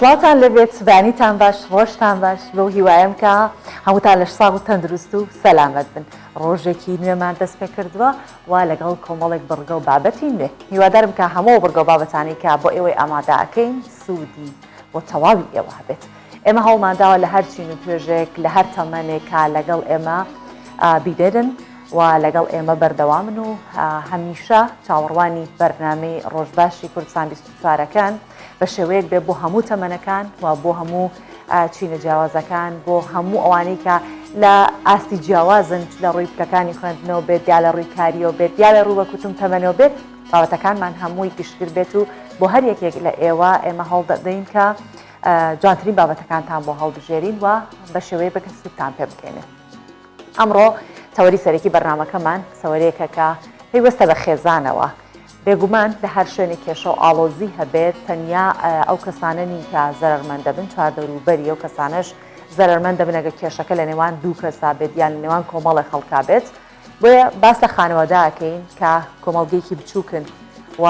سڵاتان لەبێت سبانیتان باش ڕۆژتان باش بەو هیوایم کە هەمووتان لە ساغ و تەندروست و سەلامەت بن ڕۆژێکی نوێمان دەست پێ کردووە وا لەگەڵ کۆمەڵێک بڕگە و بابەتی نوێ هیوادارم کە هەموو بڕگە و بابەتانی کە بۆ ئێوەی ئامادەکەین سوودی بۆ تەواوی ئێوە هەبێت ئێمە هەوڵمانداوە لە هەر چین و توێژێک لە هەر تەمەنێکا لەگەڵ ئێمە بیدێرن و لەگەڵ ئێمە بەردەوامن و هەمیشە چاوەڕوانی بەرنامەی ڕۆژباشی کوردستان 24ەکان بە شێوەیەک بێ بۆ هەموو تەمەنەکان و بۆ هەموو چینە جیاوازەکان بۆ هەموو ئەوانەی کە لە ئاستی جیاوازن لە ڕووی بکەکانی خوێندنەوە بێت یا لە ڕووی کاریەوە بێت یا لە ڕوو بە کوتم تەمەنەوە بێت بابەتەکانمان هەمووی گشتگر بێت و بۆ هەر یەکێک لە ئێوە ئێمە هەڵدەدەین کە جوانترین بابەتەکانتان بۆ هەڵبژێرین و بە شێوەیە بکە سوودتان پێ بکەێنێت ئەمڕۆ تەوەری سەرەکی بەرنامەکەمان سەوەرێکە کە پێیوەستە بە خێزانەوە بێگومان لە هەر شوێنی کێشە و ئاڵۆزی هەبێت تەنیا ئەو کەسانە نین کە زەرمەندە بن چواردەوروبەری ئەو کەسانش زەرمەندە بنەگە کێشەکە لە نێوان دوو کەسا بێت یان لە نێوان کۆمەڵی خەڵکا بێت بۆیە باس لە خانەوەداکەین کە کۆمەڵگەیەکی بچووکن و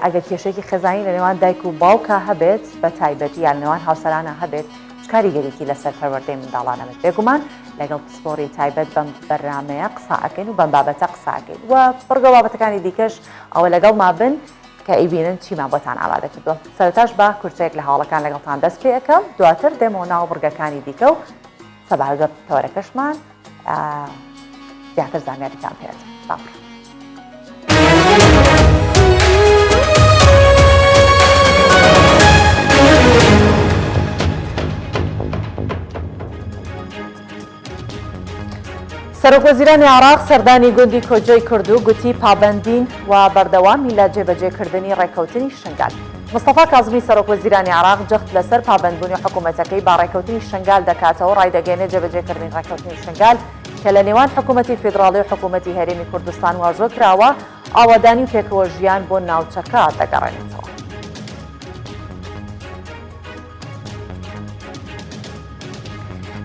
ئەگەر کێشێکی خێزانی لە نێوان دایک و باوکە هەبێت بە تایبەتی یان نێوان هاوسەرانە هەبێت کاریگەریکی لەسەر پەروەردەی منداڵانەبێت بێگومان لەگەڵ پسپۆری تایبەت بەم بەرنامەیە قساکەین و بەم بابەتە قساکەین و بڕگە بابەتەکانی دیکەش ئەوە لەگەڵ ما بن کە ئەیبینن چیمان بۆتان ئامادە کردووە سەرەتاش بە کورسێک لە هاوڵەکان لەگەڵتان دەست پێ ئەەکەم دواتر دێمەوە ناو بڕگەکانی دیکە و سەبارەت تەوەرەکەشمان زیاتر زانیاریتان پێێت باڕ سەرۆکوەزیرانی عێراق سەردانی گوندی کۆجۆی کردو گوتی پابەندین و بەردەوامی لە جێبەجێکردنی ڕێکەوتنی شنگال مستەفا کازمی سەرۆکوەزیرانی عێراق جەخت لەسەر پابەندبوونی حکوومەتەکەی با ڕێکەوتنی شنگال دەکاتەوە ڕایدەگەێنێت جێبەجێکردنی ڕێکەوتنی شنگال کە لە نێوان حکوومەتی فیدراڵی و حکوومەتی هەرێمی کوردستان واژۆ کراوە ئاوادانی و پێکەوە ژیان بۆ ناوچەکە دەگەڕێنێتەوە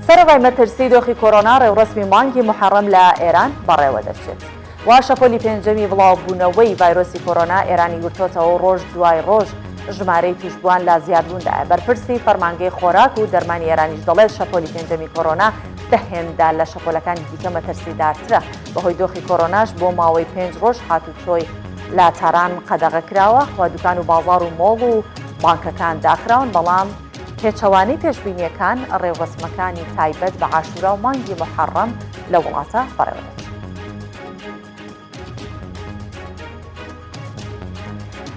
سەرەڕای مەترسی دۆخی کۆرۆنا ڕێوڕسمی مانگی محەڕەم لە ئێران بەڕێوە دەچێت وا شەپۆلی پێنجەمی بڵاوبوونەوەی ڤایرۆسی کۆرۆنا ئێرانی گرتوتەوە ڕۆژ دوای ڕۆژ ژمارەی توشبووان لا زیادبووندایە بەرپرسی فەرمانگەی خۆراک و دەرمانی ئێرانیش دەڵێت شەپۆلی پێنجەمی کۆرۆنا دەهێندا لە شەپۆلەکانی دیکە مەترسیدارترە بەهۆی دۆخی کۆرۆناش بۆ ماوەی 5 ڕۆژ هاتوچۆی لاتاران قەدەغە کراوە و دوکان و بازاڕ و مۆڵ و بانکەکان داخراون بەڵام پێچەوانەی پێشبینیەکان ڕێوەسمەکانی تایبەت بە عاشورا و مانگی محەڕەم لە وڵاتە بەڕێوەدەچێت.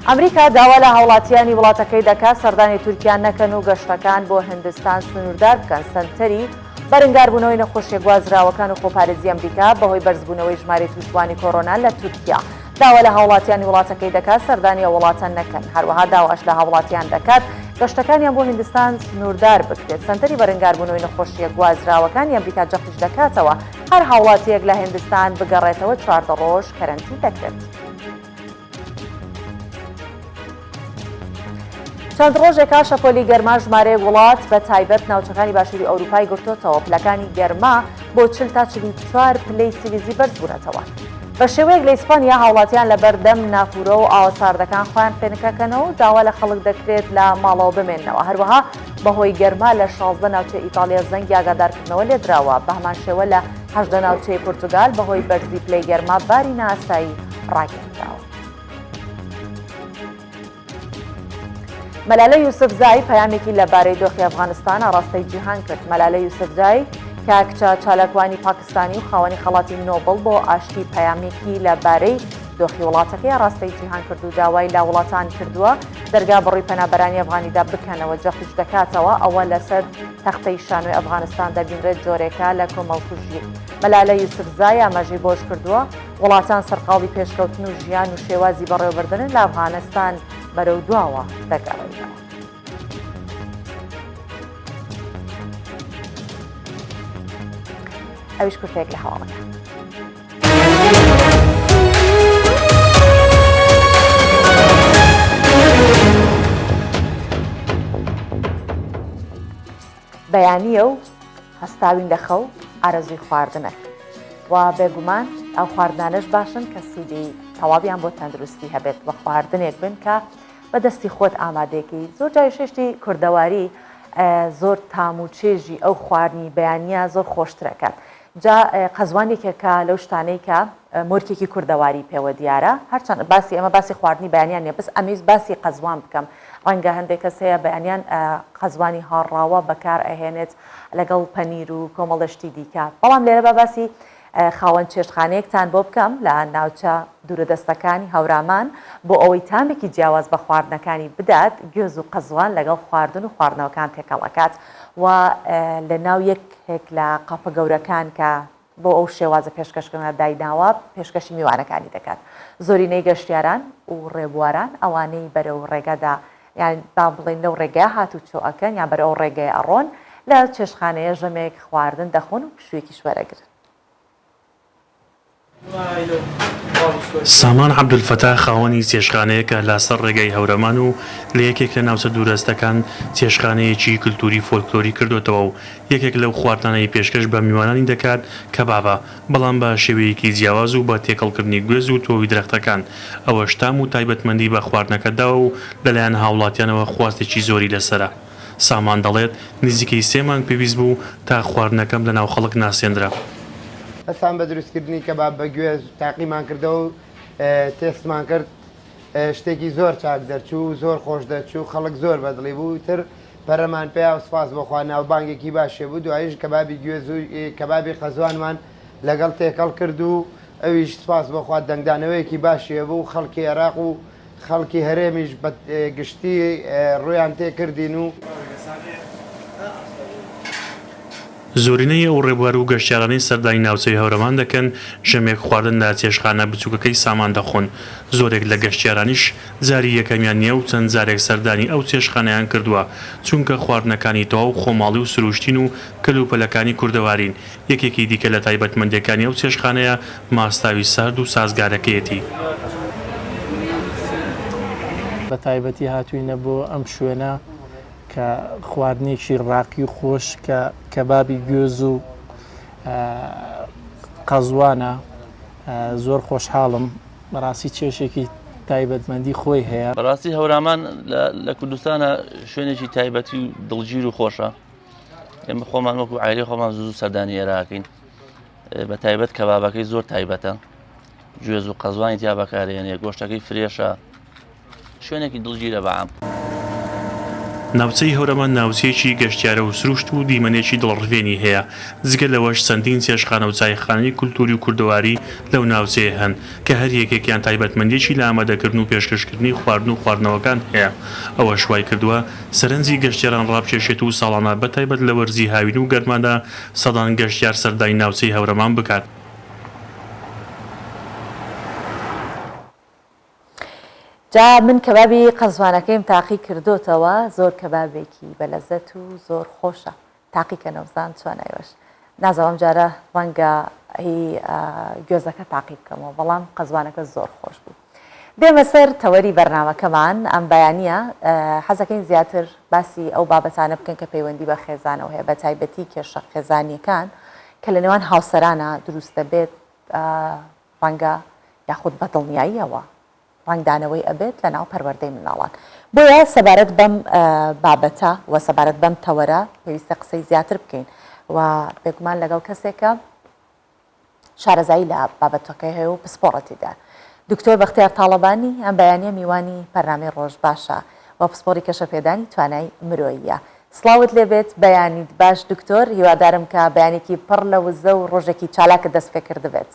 ئەمریکا داوا لە هاوڵاتیانی وڵاتەکەی دەکات سەردانی تورکیان نەکەن و گەشتەکان بۆ هیندستان سنووردار بکەن سنتەری بەرەنگاربوونەوەی نەخۆشیە گوازراوەکان و خۆپارێزی ئەمریکا بەهۆی بەرزبوونەوەی ژمارەی توشبوانی کۆرۆنا لە تورکیا داوا لە هاوڵاتیانی وڵاتەکەی دەکات سەردانی وڵاتە نەکەن هەروەها داواش لە هاوڵاتیان دەکات گەشتەکانیان بۆ هیندستان سنووردار بکرێت سنتەری بەرەنگاربوونەوەی نەخۆشیە گوازراوەکانی ئەمریکا جەختیش دەکاتەوە هەر هاوڵاتیەک لە هیندستان بگەڕێتەوە 14 ڕۆژ کەرەنتی دەکرێت. چەند ڕۆژێکا شەپۆلی گەرما ژمارەیە وڵات بە تایبەت ناوچەکانی باشووری ئەوروپای گرتوتەوە پلەکانی گەرما بۆ 40 تا 44 پلەی سیلیزی بەرز بوونەتەوە بە شێوەیەک لە ئیسپانیا هاوڵاتیان لە بەردەم نافورە و ئاوەساردەکان خۆیان فێنکەکەنەوە و داوا لە خەڵک دەکرێت لە ماڵەوە بمێننەوە هەروەها بەهۆی گەرما لە 16 ناوچە ئیتالیا زەنگی ئاگادارکردنەوە لێدراوە بە هەمان شێوە لە 18 ناوچەی پورتوگال بەهۆی بەرزی پلەی گەرما باری ناسایی ڕاگەیاندراوە. مەلالە یوسفزای پەیامێکی لەبارەی دۆخی ئەفغانستان ئاڕاستەی جیهان کرد. مەلالە یوسفزای کە کچە چالاکوانی پاکستانی و خاوەنی خەڵاتی نۆبڵ بۆ ئاشتی پەیامێکی لەبارەی دۆخی وڵاتەکەی ئاڕاستەی جیهان کرد و داوای لا وڵاتان کردووە دەرگا بڕی پەنابەرانی ئەفغانیدا بکەنەوە جەختیش دەکاتەوە ئەوە لەسەر تەختەی شانۆی ئەفغانستان دەبینرێت جۆرێکە لە کۆمەڵکوژی. مەلالە یوسفزای ئاماژەی بۆش کردووە وڵاتان سەرقاڵی پێشکەوتن و ژیان و شێوازی بەڕێوەبردن لە ئەفغانستان بەرەو دواوە دەگەڕێنەوە. ئەویش کورتێک لە هەواڵەکە. بەیانیە و هەستاوین لەخەو ئارەزوی خواردنە و بێگومان ئەو خواردانەش باشن کە سوودی تەواویان بۆ تەندروستی هەبێت بە خواردنێک بن کە بەدەستی خۆت ئامادەیەکی زۆر جای شێشتی کوردەواری زۆر تام و چێژی ئەو خواردنی بەیانە زۆر خۆشترەکات. جا قەزوانێکێکە لەو شتانەی کە مۆرکێکی کوردەواری پێوە دیارە هەرچەند باسی ئەمە باسی خواردنی بەیانیان نیە بەس ئەمیز باسی قەزوان بکەم ڕەنگە هەندێک کەس هەیە بەیانیان قەزوانی هاڕاوە بەکار ئەهێنێت لەگەڵ پەنیر و کۆمەڵشتی دیکە بەڵام لێرە بە باسی خاوەن چێشتخانەیەکتان بۆ بکەم لە ناوچە دوورەدەستەکانی هەورامان بۆ ئەوەی تامێکی جیاواز بە خواردنەکانی بدات گوێز و قەزوان لەگەڵ خواردن و خواردنەوەکان تێکەڵەکات و لە ناو یەکێک لە قاپە گەورەکان کە بۆ ئەو شێوازە پێشکەشکردنە دایناوە پێشکەشی میوانەکانی دەکات زۆرینەی گەشتیاران و ڕێبواران ئەوانەی بەرەو ڕێگەدا یان با بڵێن لەو ڕێگای هاتوچۆ ئەکەن یان بەرەو ڕێگای ئەڕۆن لە چێشتخانەیە ژەمێک خواردن دەخۆن و پشوویەکیش وەرەگرن. سامان عەبدولفەتاح خاوەنی چێشتخانەیەکە لەسەر ڕێگای هەورەمان و لە یەکێک لە ناوچە دوورەستەکان چێشتخانەیەکی کلتوری فۆلکلۆری کردوتەوە و یەکێک لەو خواردنانەی پێشکەش بە میوانانی دەکات کە بابە بەڵام بە شێوەیەکی جیاواز و بە تێکەڵکردنی گوێز و تۆوی درەختەکان ئەوە شتام و تایبەتمەندی بە خواردنەکەداوە و لەلایەن هاوڵاتیانەوە خواستێکی زۆری لەسرە. سامان دەڵێت نزیکەی 3 مانگ پێویست بوو تا خواردنەکەم لە ناو خەڵک ناسێنرا. ئەسان بە دروستکردنی کەباب بە گوێز تاقیمان کردەوە و تێستمان کرد شتێکی زۆر چاک دەرچوو زۆر خۆش دەرچوو خەڵک زۆر بەدڵی بوو تر پەرەمان پێیا و سپاس بۆخوا ناوبانگێکی باشێ بوو دوایش کەبابی گوێز و کەبابی قەزوانمان لەگەڵ تێکەڵ کرد و ئەویش سپاس بۆخوا دەنگدانەوەیەکی باشێ بوو خەڵکی عێراق و خەڵکی هەرێمیش بە گشتی ڕویان تێکردین و زۆرینەی ئەو ڕێبوار و گەشتیارانەی سەردانی ناوچەی هەورەمان دەکەن ژەمێک خواردن لە چێشتخانە بچووکەکەی سامان دەخۆن زۆرێک لە گەشتیارانیش جاری یەکەمیان نییە و چەند جارێک سەردانی ئەو چێشتخانەیان کردووە چونکە خواردنەکانی تەواو خۆماڵی و سروشتین و کەلوپەلەکانی کوردەوارین یەکێکی دیکە لە تایبەتمەندیەکانی ئەو چێشتخانەیە ماستاوی سارد و سازگارەکەیەتی. بە تایبەتی هاتووینە بۆ ئەم شوێنە کە خواردنێکی ڕاقی و خۆش کە کەبابی گوێز و قەزوانە زۆر خۆشحاڵم بەڕاستی چێشێکی تایبەتمەندی خۆی هەیە. بەڕاستی هەورامان لە کوردستانە شوێنێکی تایبەتی و دڵگیر و خۆشە ئێمە خۆمان وەکو عایلەی خۆمان زوو سەردانی ئێراکەین بە تایبەت کەبابەکەی زۆر تایبەتە گوێز و قەزوانی تیا بەکارێنێ گۆشتەکەی فرێشە شوێنێکی دڵگیرە بەعام. ناوچەی هەورەمان ناوچەیەکی گەشتیارە و سروشت و دیمەنێکی دڵڕڤێنی هەیە جگە لەوەش چەندین چێشتخانە و چایخانەی کولتوری و کوردەواری لەو ناوچەیە هەن کە هەر یەکێکیان تایبەتمەندێکی لە ئامادەکردن و پێشکەشکردنی خواردن و خواردنەوەکان هەیە ئەوە شوای کردووە سەرنجی گەشتیاران ڕابکێشێت و ساڵانە بەتایبەت لە وەرزی هاوین و گەرماندا سەدان گەشتیار سەردانی ناوچەی هەورەمان بکات. جا من کەبابی قەزوانەکەیم تاقی کردوتەوە زۆر کەبابێکی بەلەزەت و زۆر خۆشە تاقی کە نەوزان چۆنایوەش نازەوەم جارە ڕەنگە هی گوێزەکە تاقی بکەمەوە بەڵام قەزوانەکە زۆر خۆش بوو. دێمە سەر تەوەری بەرنامەکەمان ئەم بەیانیە حەزەکەین زیاتر باسی ئەو بابەتانە بکەن کە پەیوەندی بە خێزانەوە هەیە بە تایبەتی کێشە خێزانیەکان کە لە نێوان هاوسەرانە دروست دەبێت ڕەنگە یاخود بەدڵنیاییەوە ڕنگدانەوەی ئەبێت لە ناو پەروەردەی مناڵان بۆیە سەبارەت بەم بابەتە و سەبارەت بەم تەوەرە پێویستە قسەی زیاتر بکەین و بێگومان لەگەڵ کەسێکە شارەزایی لە بابەتەکەی هەیە و پسپۆڕەتیدا دکتۆر بەختیار تاڵەبانی ئەم بەیانیە میوانی پەرنامەی ڕۆژ باشە و پسپۆڕی کەشەپێدانی توانای مرۆییە. سڵاوت لێبێت بەیانیت باش دکتۆر هیوادارم کە بەیانێکی پڕ لە وزە و ڕۆژێکی چالاکە دەست پێ کرد بێت.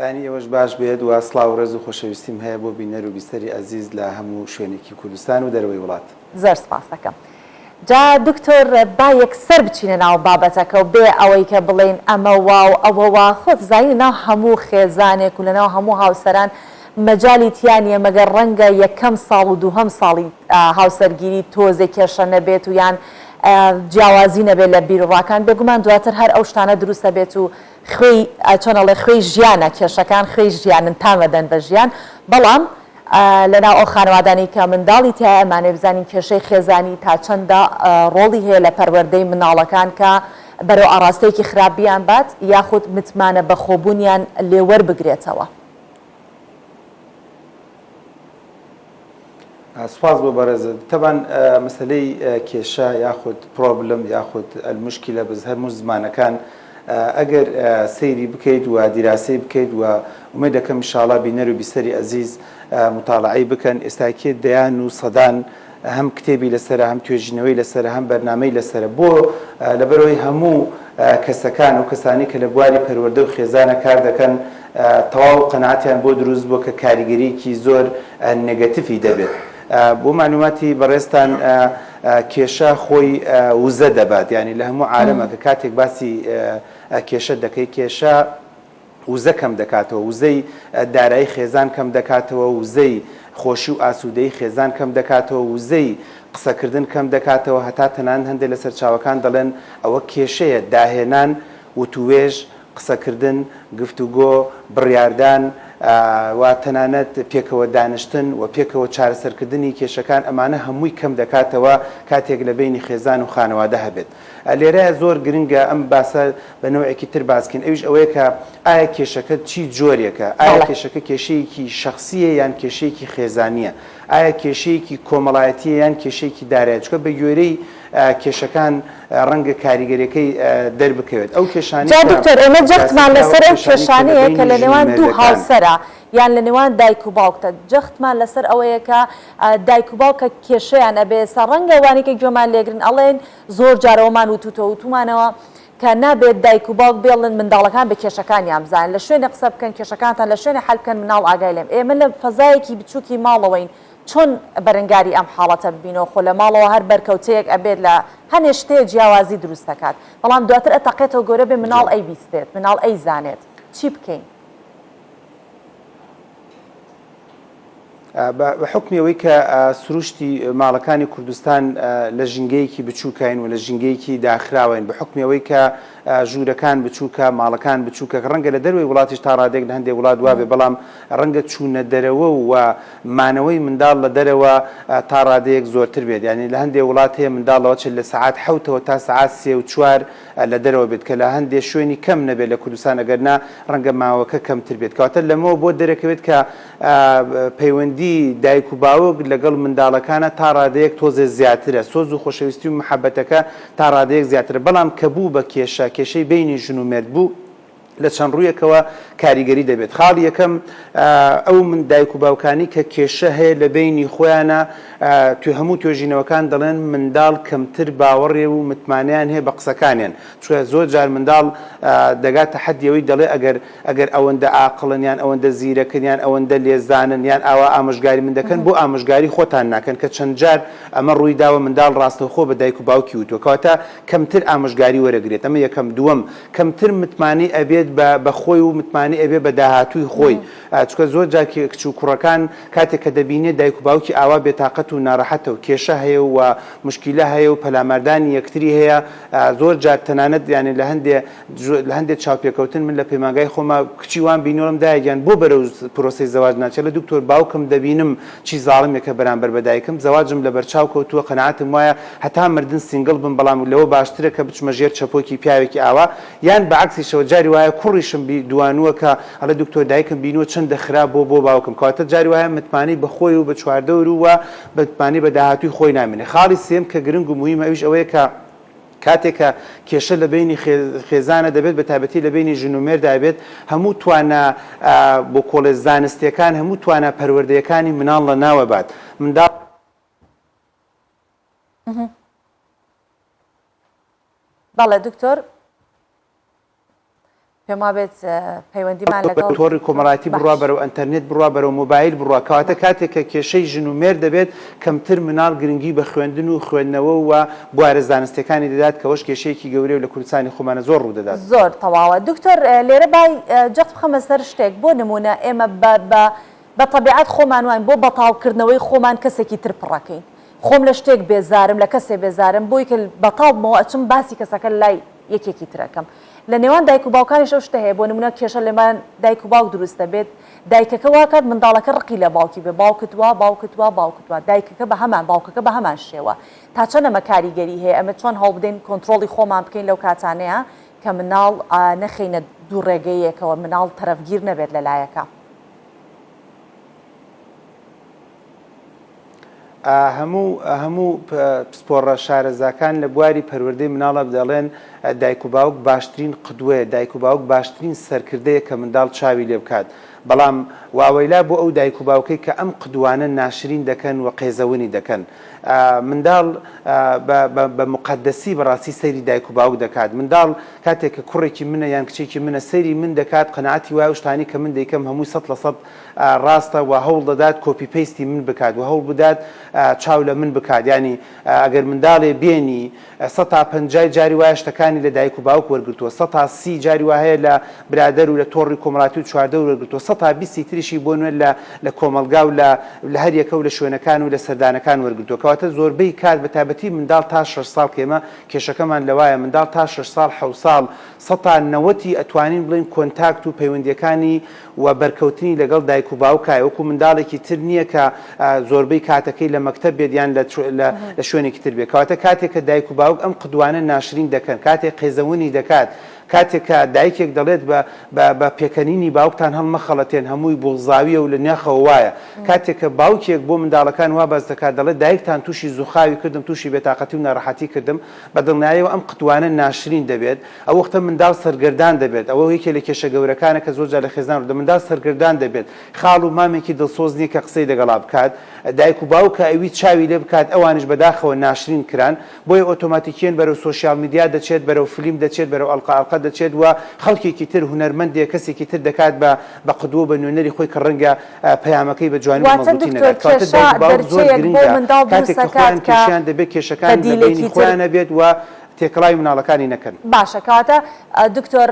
بانی ئەوەش باش بێت و سڵاو ڕێز و خۆشەویستیم هەیە بۆ بینەر و بیستەری عەزیز لە هەموو شوێنێکی کوردستان و دەرەوەی وڵات. زۆر سپاس دەکەم. جا دکتۆر با یەکسەر بچینە ناو بابەتەکە و بێ ئەوەی کە بڵێن ئەمە واو ئەوە وا خۆت زانی ناو هەموو خێزانێک و لەناو هەموو هاوسەران مەجای تیانە مەگەر ڕەنگە یەکەم ساڵ و دووهەم ساڵی هاوسەرگیری تۆزێ کێشە نەبێت و یان جیاوازی نەبێت لە بیرڕاکان بێگومان دواتر هەر ئەو شتانە دروستە بێت و خوێی چۆنەڵێ خوێی ژیانە کێشەکان خوێی ژیانن تامەدەن بە ژیان بەڵام لەناو ئەو خانەوادانەی کە منداڵی تایە ئەمانێ بزانین کێشەی خێزانی تا چەندە ڕۆڵی هەیە لە پەروەردەی مناڵەکان کە بەرەو ئاراستەیەکی خراپیان بات یاخود متمانە بەخۆبوونیان لێوەربگرێتەوە. سواز بۆ بەڕێزت تەبان مەسلەی کێشە یاخود پرۆبلم یاخود المشکلە بز هەرموو زمانەکان ئەگەر سەیری بکەیت و دیراسی بکەیت و ومێ دەکەم ئینشاڵڵا بینەر و بیسەری ئەزیز مطالعەی بکەن ئێستاکێ دەیان و سەدان هەم کتێبی لەسرە هەم توێژینەوەی لەسرە هەم بەرنامەی لەسرە بۆ لەبەرەوەی هەموو کەسەکان و کەسانی کە لە بواری پەروەردە و خێزانە کار دەکەن تەواو قەناعەتیان بۆ دروست بووە کە کاریگەریەکی زۆر نێگەتیفی دەبێت. بۆ معلوماتی بەڕێستان کێشە خۆی وزە دەبات یعنی لە هەموو عالەمە کە کاتێک باسی کێشە دەکەی کێشە وزە کەم دەکاتەوە وزەی دارایی خێزان کەم دەکاتەوە وزەی خۆشی و ئاسوودەی خێزان کەم دەکاتەوە وزەی قسەکردن کەم دەکاتەوە هەتا تەنان هەندێک لەسەر چاوەکان دەڵێن ئەوە کێشەیە داهێنان وتوێژ قسەکردن گفتوگۆ بڕیاردان و تەنانەت پێکەوە دانیشتن و پێکەوە چارەسەرکردنی کێشەکان ئەمانە هەمووی کەم دەکاتەوە کاتێک لە بینی خێزان و خانەوادە هەبێت. لێرە زۆر گرنگە ئەم باسە بە نەوەیەکی تر باسکەین ئەویش ئەوەیە کە ئایا کێشەکە چی جۆرێکە ئایا کێشەکە کێشەیەکی شخصیە یان کێشەیەکی خێزانیە ئایا کێشەیەکی کۆمەڵایەتیە یان کێشەیەکی دارایە چکە بە گوێرەی کێشەکان ڕەنگە کاریگەریەکەی دەربکەوێت ئەو کێشانەی دکتۆر ئێمە جەختمان لەسەر ئەو کێشانەیە کە لە نێوان دوو هاوسەرە یان لە نێوان دایک و باوکتە جەختمان لەسەر ئەوەیە کە دایک و باوکە کێشەیان ئەبێ سەر ڕەنگە وانێکی گوێمان لێگرن ئەڵێن زۆر جارەوەمان وتومانەوە کە نابێت دایک و باوک بێڵن منداڵەکان بە کێشەکانیان بزانن لە شوێنە قسە بکەن کێشەکانتان لە شوێنە حەل بکەن مناڵ ئاگای لێم ئێمە لە فەزایەکی بچووکی ماڵەوەین چۆن بەرەنگاری ئەم حاڵەتە ببینەوە خۆ لە ماڵەوە هەر بەرکەوتەیەک ئەبێت لە هەنێ شتێ جیاوازی دروست دەکات بەڵام دواتر ئەتەقێتەوە گەورە بێ مناڵ ئەی بیستێت مناڵ ئەی زانێت چی بکەین؟ بە حکمیەوەی کە سروشتی ماڵەکانی کوردستان لە ژینگەیەکی بچووکین و لە ژینگەیەکی داخراوین بە حکمیەوەی کە ژوورەکان بچووکە ماڵەکان بچووکە ڕەنگە لە دەروی وڵاتیش تا ڕادێک لە هەندێک وڵات وابێ بەڵام ڕەنگە چوونە دەرەوە و مانەوەی منداڵ لە دەرەوە تا ڕادەیەک زۆرتر بێت یعنی لە هەندێک وڵات هەیە منداڵەوە چ لە سعات حوتەوە تا سعات 3 و 4 لە دەرەوە بێت کە لە هەندێک شوێنی کەم نەبێت لە کوردستان ئەگەرنا ڕەنگە ماوەکە کەمتر بێت کەواتە لەمەوە بۆ دەرەکەوێت کە پەیوەندی دایک و باوک لەگەڵ منداڵەکانە تا ڕادەیەک تۆزێ زیاترە سۆز و خۆشەویستی و محەبەتەکە تا ڕادەیەک زیاترە بەڵام کە بوو بە کێشەی بینی ژن و مێرد بوو لە چەند ڕوویەکەوە کاریگەری دەبێت خاڵی یەکەم ئەو من دایک و باوکانی کە کێشە هەیە لە بینی خۆیانە توی هەموو توێژینەوەکان دەڵێن منداڵ کەمتر باوەڕێ و متمانیان هەیە بە قسەکانیان چونکە زۆر جار منداڵ دەگاتە حەدیەوەی دەڵێ ئەگەر ئەوەندە عاقڵن یان ئەوەندە زیرەکن یان ئەوەندە لێزانن یان ئاوا ئامۆژگاری من دەکەن بۆ ئامۆژگاری خۆتان ناکەن کە چەند جار ئەمە ڕووی داوە منداڵ ڕاستەوخۆ بە دایک و باوکی وتوە کەواتە کەمتر ئامۆژگاری وەرەگرێت ئەمە یەکەم دووەم کەمتر متمانی ئەبێت بە خۆی و متمانی ئەبێ بە داهاتووی خۆی چکە زۆر جار کچ و کوڕەکان کاتێک کە دەبینێت دایک و باوکی ئاوا بێتاقەت و ناڕەحەتە و کێشە هەیە و مشکیلە هەیە و پەلامەردانی یەکتری هەیە زۆر جار تەنانەت یانی لە هەندێک چاوپێکەوتن من لە پەیمانگای خۆمە کچی وان بینۆرم دایگیان بۆ بەرەو پرۆسی زەواج ناچێت لە دکتۆر باوکم دەبینم چی زاڵمێکە بەرامبەر بە دایکم زەواجم لە بەرچاو کەوتووە قەناعەتم وایە هەتا مردن سینگڵ بم بەڵام لەوە باشترە کە بچمە ژێر چەپۆکی پیاوێکی ئاوا یان بەعکسیشەوە جاری وایە کوڕیشم دوانووە کە ئەڵە دکتۆر دایکم بینوە چەندە خراپ بۆ باوکم کەواتە جاری وایە متمانی بە خۆی و بە چواردەور و بە متمانی بە داهاتووی خۆی نامێنێ خاڵی سێم کە گرنگ و مهمە ئەویش ئەوەیە کە کاتێکە کێشە لە بینی خێزانە دەبێت بە تایبەتی لە بینی ژن و مێردا بێت هەموو توانە بۆ کۆڵێ زانستیەکان هەموو توانە پەروەردەیەکانی مناڵ لە ناوە بات منداڵ بەڵێ دکتۆر پێما بێت پەیوەندیمان لەگەڵ تۆڕی کۆمەڵایەتی بڕوا بەرەو ئەنتەرنێت بڕوا بەرەو مۆبایل بڕوا کەواتە کاتێککە کێشەی ژن و مێرد دەبێت کەمتر مناڵ گرنگی بە خوێندن و خوێندنەوە و بوارە زانستیەکانی دەدات کەەوەش کێشەیەکی گەورەی و لە کوردستانی خۆمانە زۆر ڕوو دەدات زۆر تەواوە دکتۆر لێرە بای جەخت بخەمە سەر شتێک بۆ نمونە ئێمە بە تەبیعەت خۆمان وین بۆ بەتاڵکردنەوەی خۆمان کەسێکی تر پڕەکەین خۆم لە شتێک بێزارم لە کەسێ بێزارم بۆی کە بەتاڵمەوە ئەچم باسی کەسەکە لای یەکێکی ترەکەم لە نێوان دایک و باوکانیش ئەو شتە هەیە بۆ نمونە کێشە لەمان دایک و باوک دروستە بێت دایکەکە واکات منداڵەکە ڕقی لە باوکی بێ باوکتوە دایکەکە بە هەمان باوکەکە بە هەمان شێوە تا چەند ئەمە کاریگەری هەیە ئەمە چۆن هەڵ بدەین کۆنتترۆلی خۆمان بکەین لەو کاتانەیە کە مناڵ نەخینە دوو ڕێگەیەکەوە مناڵ تەرەفگیر نەبێت لەلایەکە هەموو پسپۆڕە شارەزاکان لە بواری پەروەردەی مناڵە دەڵێن دایک و باوک باشترین قدوەیە، دایک و باوک باشترین سەرکردەیە کە منداڵ چاوی لێ بکات. بەڵام واوەیلا بۆ ئەو دایک و باوکەی کە ئەم قدوانە ناشرین دەکەن و قێزەونی دەکەن. منداڵ بە مقدسی بەڕاستی سەیری دایک و باوک دەکات. منداڵ کاتێک کە کوڕێکی منە یان کچێکی منە سەیری من دەکات قەناعەتی وایە شتانی کە من دەیکەم هەمووی 100% ڕاستە و هەوڵ دەدات کۆپی پەیستی من بکات و هەوڵ بدات چاو لە من بکات. ینی ئەگەر منداڵێ بێنی 150 جاری وایە شتەکانی لە دایک و باوک وەرگرتووە، 130 جاری وایە لە برادەر و لە تۆڕی کۆمەڵاتی و چواردە وەرگرتووە، 120 تریشی بۆ نوێ لە کۆمەلگا و لە هەر یەکە و لە شوێنەکان و لە سەردانەکان وەرگرتووە. کەواتە زۆربەی کات بە تایبەتی منداڵ تا 6 ساڵ کێمە کێشەکەمان لەوایە منداڵ تا 6 ساڵ 7 ساڵ 190 ئەتوانین بڵین کۆنتاکت و پەیوەندیەکانی و بەرکەوتنی لەگەڵ دایک و باوکایە، وەکو منداڵێکی تر نییە کە زۆربەی کاتەکەی لە مەکتەب بێت یان لە شوێنێکی تر بێت. کەواتە کاتێک کە دایک و باوک ئەم قدوانە ناشرین دەکەن، کاتێک قێزەونی دەکات، کاتێک کە دایکێک دەڵێت بە پێکەنینی باوکتان هەڵمەخەڵەتێن هەمووی بغزاویە و لە نێخەوە وایە، کاتێک کە باوکێک بۆ منداڵەکان وا باز دەکات دەڵێت دایکتان تووشی زوخاوی کردم، تووشی بێتاقەتی و ناڕەحەتی کردم، بە دڵنیاییەوە ئەم قدوانە ناشرین دەبێت. ئەو وەختە منداڵ سەرگەردان دەبێت. ئەوە یەکێ لە کێشە گەورەکانە کە زۆرجار لە خێزان ڕوودە، منداڵ سەرگەردان دەبێت. خاڵ و مامێکی دڵسۆز نییە کە قسەی لەگەڵا بکات، دایک و باوکە ئەوی چاوی لێ بکات، ئەوانش بەداخەوە ناشرین کران، بۆیە ئۆتۆماتیکیان بەرەو سۆشیال میدیا دەچێت، بەرەو فیلم دەچێت، بەرەو ئەڵقە دەچێت و خەڵکێکی تر هونەرمەندێک کەسێکی تر دەکات بە قدوە بە نوێنەری خۆی کە ڕەنگە پەیامەکەی بە جوانی مەزبوطی نەدات. زۆر گرنگە کاتێک کە خۆیان کێشیان دەبێت کێشەکان لەبینی خۆیانە بێت و تێکەڵای مناڵەکانی نەکەن. باشە کاتە دکتۆر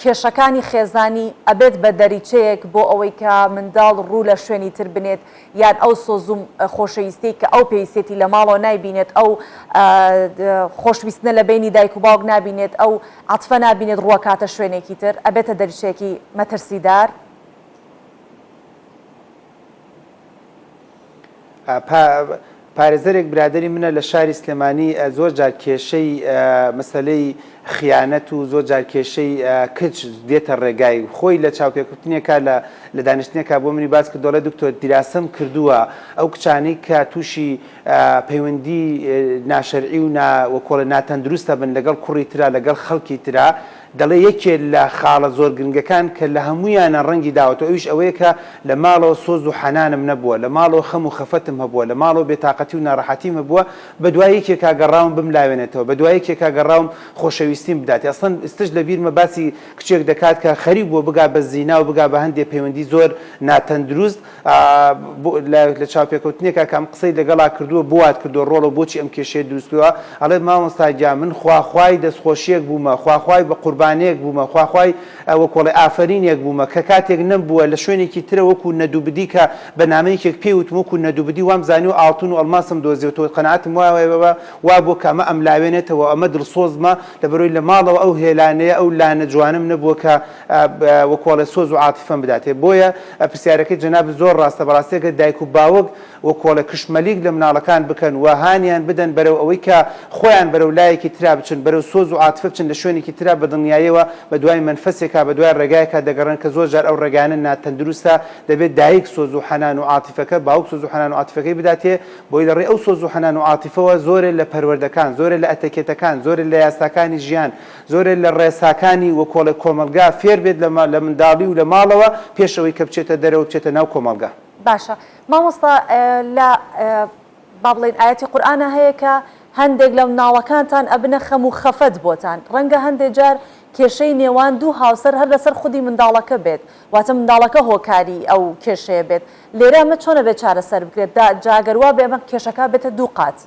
کێشەکانی خێزانی ئەبێت بە دەریچەیەک بۆ ئەوەی کە منداڵ ڕوو لە شوێنی تر بنێت یان ئەو سۆزوم خۆشەویستی کە ئەو پێویستێتی لە ماڵەوە نایبینێت، ئەو خۆشویستنە لە بینی دایک و باوک نابینێت، ئەو عەتفە نابینێت ڕووە کاتە شوێنێکی تر، ئەبێتە دەریچەیەکی مەترسیدار. پارێزەرێک برادری منە لە شاری سلێمانی زۆر جار کێشەی مەسەلەی خیانەت و زۆر جار کێشەی کچ دێتە ڕێگای خۆی لە چاوپێکوتنێکە لە دانیشتنێکە بۆ منی باز کرد دەڵێ دکتۆر دیراسەم کردووە ئەو کچانەی کە تووشی پەیوەندی ناشەرعی و وەکۆڵە ناتەندروستە بن لەگەڵ کوڕی ترا لەگەڵ خەڵکی ترا، دەڵێ یەکێ لە خاڵە زۆر گرنگەکان کە لە هەمویانە ڕەنگی داوەتەوە ئەویش ئەوەیە کە لە ماڵەوە سۆز و حەنانم نەبووە، لە ماڵەوە خەم و خەفەتم هەبووە، لە ماڵەوە بێتاقەتی و ناڕەحەتیم هەبووە، بە دوای یەکێکا گەڕاوم بملاوێنێتەوە، بە دوای یەکێکا گەڕاوم خۆشەویستیم بدات. ئەسڵەن ئستش لە بیرمە باسی کچێک دەکات کە خەریب بووە بگا بە زینا و بگا بە هەندێک پەیوەندی زۆر ناتەندروست لە چاوپێکەوتنێکە کەم قسەی لەگەڵا کردووە بوات کردو ڕۆڵە بۆچی ئەم کێشەیە دروستووە، ئەڵێ مامۆستا گیان من خواخوای دەستخۆشیەک بوومە، خواخوای بە قوربانەیەک بوومە، خواخوای وەکۆڵی ئافرینێک بوومە کە کاتێک نەبووە لە شوێنێکی ترە وەکو نەدووبدی کە بە نامەیەکێک پێوت وەکو نەدووبدی وام زانی و ئاڵتون و ئەڵماسم دۆزیێتەوە قەناعەتم وایە وا بۆ کەمە ئەم لاوێنێتەوە ئەمە دڵسۆزمە لەبەرەوەی لە ماڵەوە ئەو هێلانەیە ئەو لانە جوانم نەبووە کە وەکۆڵە سۆز و عاتیفەم بداتێ. بۆیە پرسیارەکەی جەناب زۆر ڕاستە بەڕاستیەکە دایک و باوک وەکۆڵە کشمەلیک لە مناڵەکان بکەن و هانیان بدەن بەرەو ئەوەی کە خۆیان بەرەو لایەکی ترا بچن، بەرەو سۆز و عاتیفە بچن لە شوێنێکی ترا بە دڵنیاییەوە بە دوای منفەسێکا بە دوای ڕێگایەکە دەگەڕن کە زۆر جار ئەو ڕێگانە ناتەندروستە، دەبێت دایک سۆز و حەنان و عاتیفەکە باوک سۆز و حەنان و عاتیفەکەی بداتێ. بۆی لەڕێ ئەو سۆز و حەنان و عاتیفەوە زۆرێ لە پەروەردەکان، زۆرێ لە ئەتەکێتەکان، زۆرێ لە یاساکانی ژیان، زۆرێ لە ڕێساکانی وەکۆڵە کۆمەلگا فێر بێت لە منداڵی و لە ماڵەوە پێشەوەی کە بچێتە دەرەوە بچێتە ناو کۆمەلگا. باشە مامۆستا لە با بڵێن ئاەتی قورئانە هەیە کە هەندێک لە مناڵەکانتان ئەبنە خەم و خەفەت بۆتان، ڕەنگە هەندێک جار کێشەی نێوان دوو هاوسەر هەر لەسەر خودی منداڵەکە بێت، واتە منداڵەکە هۆکاری ئەو کێشەیە بێت، لێرە ئەمە چۆنە بێت چارەسەر بکرێت جاگەروا بێ ئەمە کێشەکە بێتە دوو قات،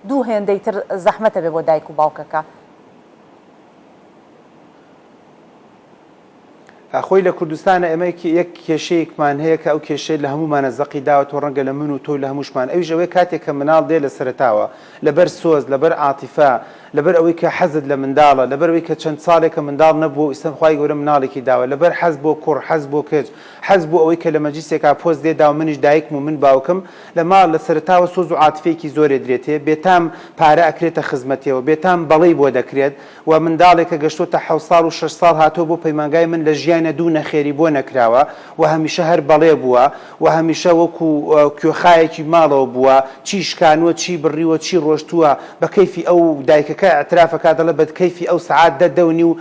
دوو هێندەی تر زەحمەتە بێ بۆ دایک و باوکەکە. خۆی لە کوردستانە ئەمە یەک کێشەیەکمان هەیە کە ئەو کێشەی لە هەمومانە زەقی داوەتەوە ڕەنگە لە من و تۆ لە هەمووشمان، ئەویش ئەوەی کاتێک کە مناڵ دێ لە سەرتاوە لەبەر سۆز لەبەر عاتیفە لەبەر ئەوەی کە حەزت لە منداڵە لەبەر ئەوەی کە چەند ساڵێکە منداڵ نەبوو ئیسم خوای گەورە مناڵێکی داوە لەبەر حەز بۆ کوڕ حەز بۆ کچ حەز بۆ ئەوەی کە لە مەجلیسێکا پۆست دێدا و منیش دایکم و من باوکم لە ماڵ لە سەرتاوە سۆز و عاتفێکی زۆرێ درێتێ بێتام پارە ئەکرێتە خزمەتیەوە بێتام بەڵی بۆ دەکرێت و منداڵێکە گەشتۆتە 7 ساڵ و 6 ساڵ هاتۆ بۆ پەیمانگای من لە ژیانە دوو نەخێری بۆ نەکراوە و هەمیشە هەر بەڵێ بووە و هەمیشە وەکو کوێخایەکی ماڵەوە بووە چی شکانوە چی بڕیوە چی ڕۆشتووە بە کەیفی ئەو دایکەکە ئەترافەکە دەڵێ بە کەیفی ئەو سعات دەدەونی و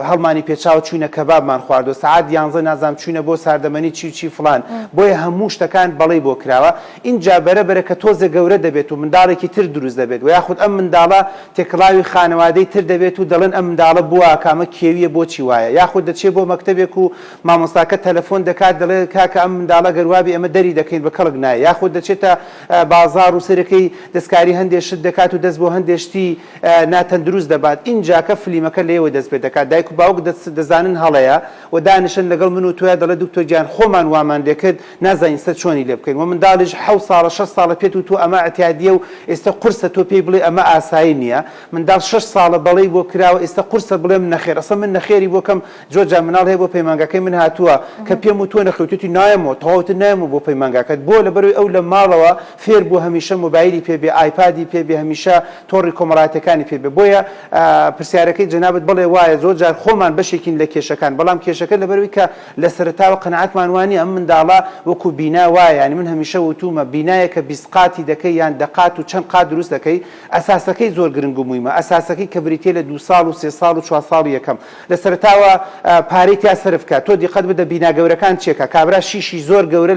هەڵمانی پێچاو چوینە کەبابمان خواردو سعات 11 نازام چوینە بۆ ساردەمەنی چی فلان بۆیە هەموو شتەکان بەڵێ بۆ کراوە اینجا بەرەبەرە کە تۆزە گەورە دەبێت و منداڵێکی تر دروست دەبێت و یاخود ئەم منداڵە تێکڵاوی خانەوادەی تر دەبێت و دەڵێن ئەم منداڵە بووە کامە کێویە بۆچی وایە یاخود دەچێت بۆ مەکتەبێک و مامۆستاکە تەلەفۆن دەکات دەڵێ کاکە ئەم منداڵە گەروابی ئەمە دەری دەکەین بە کەڵک نایە یاخود دەچێتە بازار و سەرەکەی دەستکاری هەندێک شت دەکات و دەست بۆ هەندێشتی ناتەندروست دەبات اینجاکە فلیمەکە لێوە دەست پێ دەکات دایک و باوک دەزانن هەڵەیە و دانیشن لەگەڵ من و توە دەڵێ دکتۆر گیان خۆمان وامان لێکرد نازانین سە چۆنی لێ بکەین و منداڵیش 7 ساڵە 6 ساڵە پێت و تۆ ئەمە ئەتیادیە و ئێستا قورسە تۆ پێی بڵێ ئەمە ئاسایی نییە منداڵ 6 ساڵە بەڵی بۆ کراوە ئێستا قورسە بڵێم نەخێر ئەسە من نەخێری بۆکەم جۆجا مناڵ هەیە بۆ پەیمانگەکەی من هاتووە کە پێم و تۆ نەخوێتی نایەمەوە تەواوت نایەمە بۆ پەیمانگاکەت بۆ لەبەرەوەی ئەو لە ماڵەوە فێر بوو هەمیشە مۆبایلی پێبێ ئایپادی پێبێ هەمیشە تۆڕی کۆمەڵایەتەکانی پێبێ بۆیە پرسیارەکەی جەنابەت بڵێ وایە زۆر جار خۆمان بەشێکین لە کێشەکان بەڵام کێشەکە لەبەرەوەی کە لە سەرتاوە قەنەعەتمان وانی ئەم منداڵە وەکو بینا وایە ینی من هەمیشە وتومە بینایەکە 20 قاتی دەکەی یان دەقات و چەند قات دروست دەکەی ئەساسەکەی زۆر گرنگ و مویمە ئەساسەکەی کە بریتێ لە 2 ساڵ و 3 ساڵ و 4 ساڵ یەکەم لە سەرتاوە پارەی تیا سەرفکە تۆ دیقەت بدە بینا گەورەکان چێکە کابرا شیشی زۆر گەورە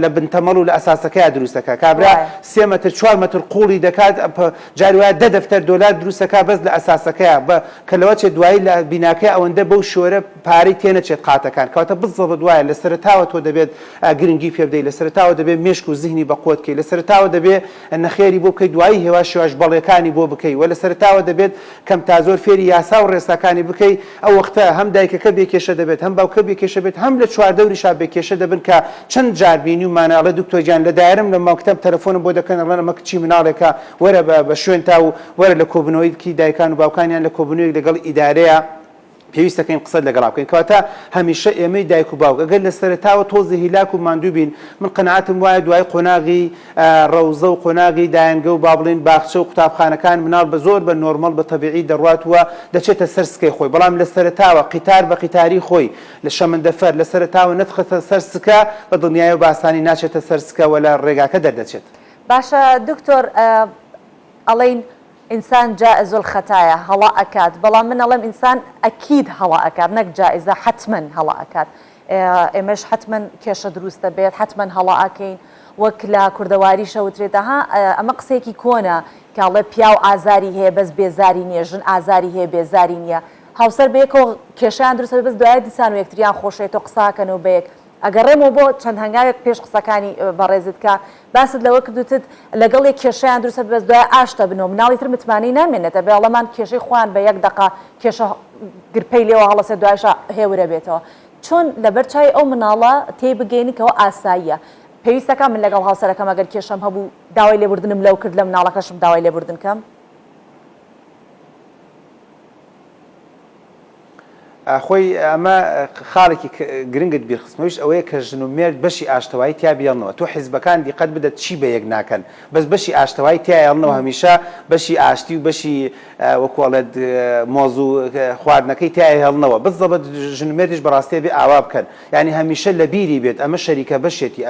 لە بنتەمەڵ و لە ئەساسەکەی دروستەکە کابرا 3 متر 4 متر قوڵی دەکات جاری وایە 10 دەفتەر دۆلار دروستەکە بەس لە ئەساسەکەیە بە کەلەوە چێت دوایی لە بیناکەی ئەوەندە بەو شۆرە پارەی تێنەچێت قاتەکان کەواتە بزڵ دوایە لە سەرتاوە تۆ دەبێت گرنگی پێ بدەیت لە سەرتاوە دەبێت مێشک و زیهنی بەقۆت بکەیت لە سەرتاوە دەبێت نەخێری بۆ بکەیت دوایی هێوا شێواش بەڵێکانی بۆ بکەیت و لە سەرتاوە دەبێت کەم تا زۆر فێری یاسا و ڕێساکانی بکەیت ئەو وەختە هەم دایکەکە بێکێشە دەبێت هەم باوکە بێکێشە بێت هەم لە چواردەوریشا بێکێشە دەبن کە چەند جار بینی و ماناڵە دکتۆر گیان لە دایرم لە ماکتەب تەلەفۆنم بۆ دەکەن ئەڵێن ئەمە کچی مناڵێکە وەرە بە شوێن تا و وەرە لە کۆبنەوەیکی دایکان و باوکانیان لە کۆبنەوەیەک لەگەڵ ئیدارەیە پێویستەکەین قسە لەگەڵا بکەین کەواتە هەمیشە ئێمەی دایک و باوک ئەگەر لە سەرتاوە تۆزی هیلاک و ماندوو بین من قەنەعەتم وایە دوای قۆناغی ڕەوزە و قۆناغی دایانگە و با بڵێن باخچە و قوتابخانەکان مناڵ بە زۆر بە نۆرمەڵ بە تەبیعی دەڕاتوە دەچێتە سەر سکەی خۆی بەڵام لە سەرتاوە قیتار بە قیتاری خۆی لە شەمەندەفەر لە سەرتاوە نەتخەتە سەر سکە بە دڵنیایی و باسانی ناچێتە سەر سکە و لە ڕێگاکە دەردەچێت باشە دکتۆر ئەڵێن ئینسان جائز الخەتایە هەڵا ئەکات بەڵام من ئەڵێم ئینسان ئەکید هەڵا ئەکات نەک جائزە حتمەن هەڵا ئەکات ئێمەش حتمەن کێشە دروستە بێت حتمەن هەڵا ئەکەین وەک لە کوردەواری شەوترێتە ها ئەمە قسێکی کۆنە کاڵێ پیا و ئازاری هەیە بەس بێزاری نییە ژن ئازاری هەیە بێزاری نییە هاوسەر بەیەکەوە کێشیان دروستە بەس دوای دیسان و یەکتریان خۆشێتەوە قساکەنەوە بەیەک ئەگەڕێمەوە بۆ چەند هەنگاوێک پێش قسەکانی بەڕێزت کە باست لەوە کردوتت لەگەڵ یەک کێشەیان دروستە بەس دوای ئاشتە بنەوە مناڵی تر متمانی نامێنێتە بێڵەمان کێشەی خوان بە 1 دقا کێشە گرپەی لێەوە هەڵەسێ دوایشە هێورە بێتەوە چۆن لەبەر چای ئەو مناڵە تێی بگەینیکەوە ئاساییە پێویستەکە من لەگەڵ هاوسەرەکەم ئەگەر کێشەم هەبوو داوای لێبوردنم لەو کرد لە مناڵەکەشم داوای لێبوردن کەم خۆی ئەمە خاڵێکی گرنگت بیرخستمەویش ئەوەیە کە ژن و مێرد بەشی ئاشتەوایی تیا بێڵنەوە تۆ حیزبەکان دیقەت بدە چی بە یەک ناکەن بەس بەشی ئاشتەوایی تیاڵنەوە هەمیشە بەشی ئاشتی و بەشی وەکوڵێت مۆزوو خواردنەکەی تیای هێڵنەوە بزەبەت ژن و مێردیش بەڕاستی بێ ئاوا بکەن ینی هەمیشە لە بیری بێت ئەمە شەریکە بەشێتی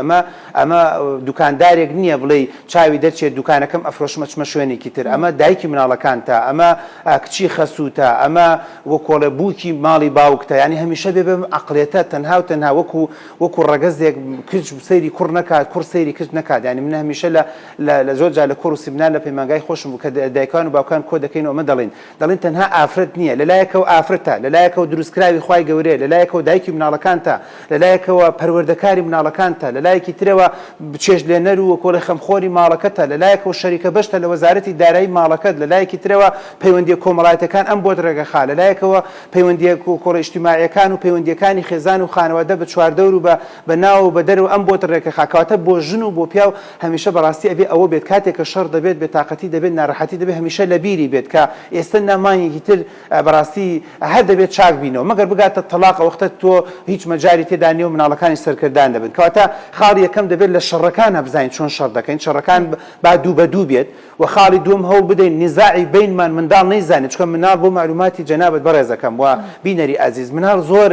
ئەمە دوکاندارێک نییە بڵێ چاوی دەرچێت دوکانەکەم ئەفرۆشمە چمە شوێنێکی تر ئەمە دایکی مناڵەکان تا ئەمە کچی خەسووتە ئەمە وەکۆڵە بووکی ماڵی باوکتە ینی هەمیشە بێ بم عقلێتە تەنها و تەنها وەکو ڕەگەزێک کچ سەیری کوڕ نکات کوڕ سەیری کچ نکات ینی من هەمیشە لە زۆر جا لە کوڕ و سیبنان لە پەیمانگای خۆشم بوو کە دایکان و باوکان کۆ دەکەینەوە ئەمە دەڵێن تەنها ئافرەت نییە لەلایەکەوە ئافرەتە لەلایەکەوە دروستکراوی خوای گەورەیە لەلایەکەوە دایکی مناڵەکانتە لەلایەکەوە پەروەردەکاری مناڵەکانتە لەلایەکی ترەوە چێژ لێنەر و کۆڵی خەمخۆری ماڵەکەتە لەلایەکەوە شەریکە بەشتە لە وەزارەتی دارایی ماڵەکەت لەلایەکی ترەوە پەیوەندی کۆمەڵایەتەکان ئەم بۆ ڕێگەخا لەلایەکەوە پەیوەندی کۆکۆڵە ئیجتیماعیەکان و پەیوەندیەکانی خێزان و خانەوادە بە چواردەور و بە ناو و بە دەرەوە ئەم بۆتە ڕێکە خاکەواتە بۆ ژن و بۆ پیا و هەمیشە بەڕاستی ئەبێ ئەوە بێت کاتێککە شەڕ دەبێت بێتاقەتی دەبێت ناڕەحەتی دەبێت هەمیشە لە بیری بێت کە ئێستا نامانیەکی تر بەڕاستی هەر دەبێت چاک بینەوە مەگەر بگاتە تەلاق وەختە تۆ هیچ مەجاری تێدا نیە و مناڵەکانی سەرکردان دەبن کەواتە خاڵی یەکەم دەبێت لە شەڕەکان هەبزین چۆن شەڕ دەکەین شەڕەکان با دوو بە دوو بێت و خاڵی دوم هەوڵ بدەین نزاعی بینمان منداڵ نەیزانێت چکە مناڵ بۆ معلوماتی جەنابەت بەڕێزەکەم و بینەری عزیز مناڵ زۆر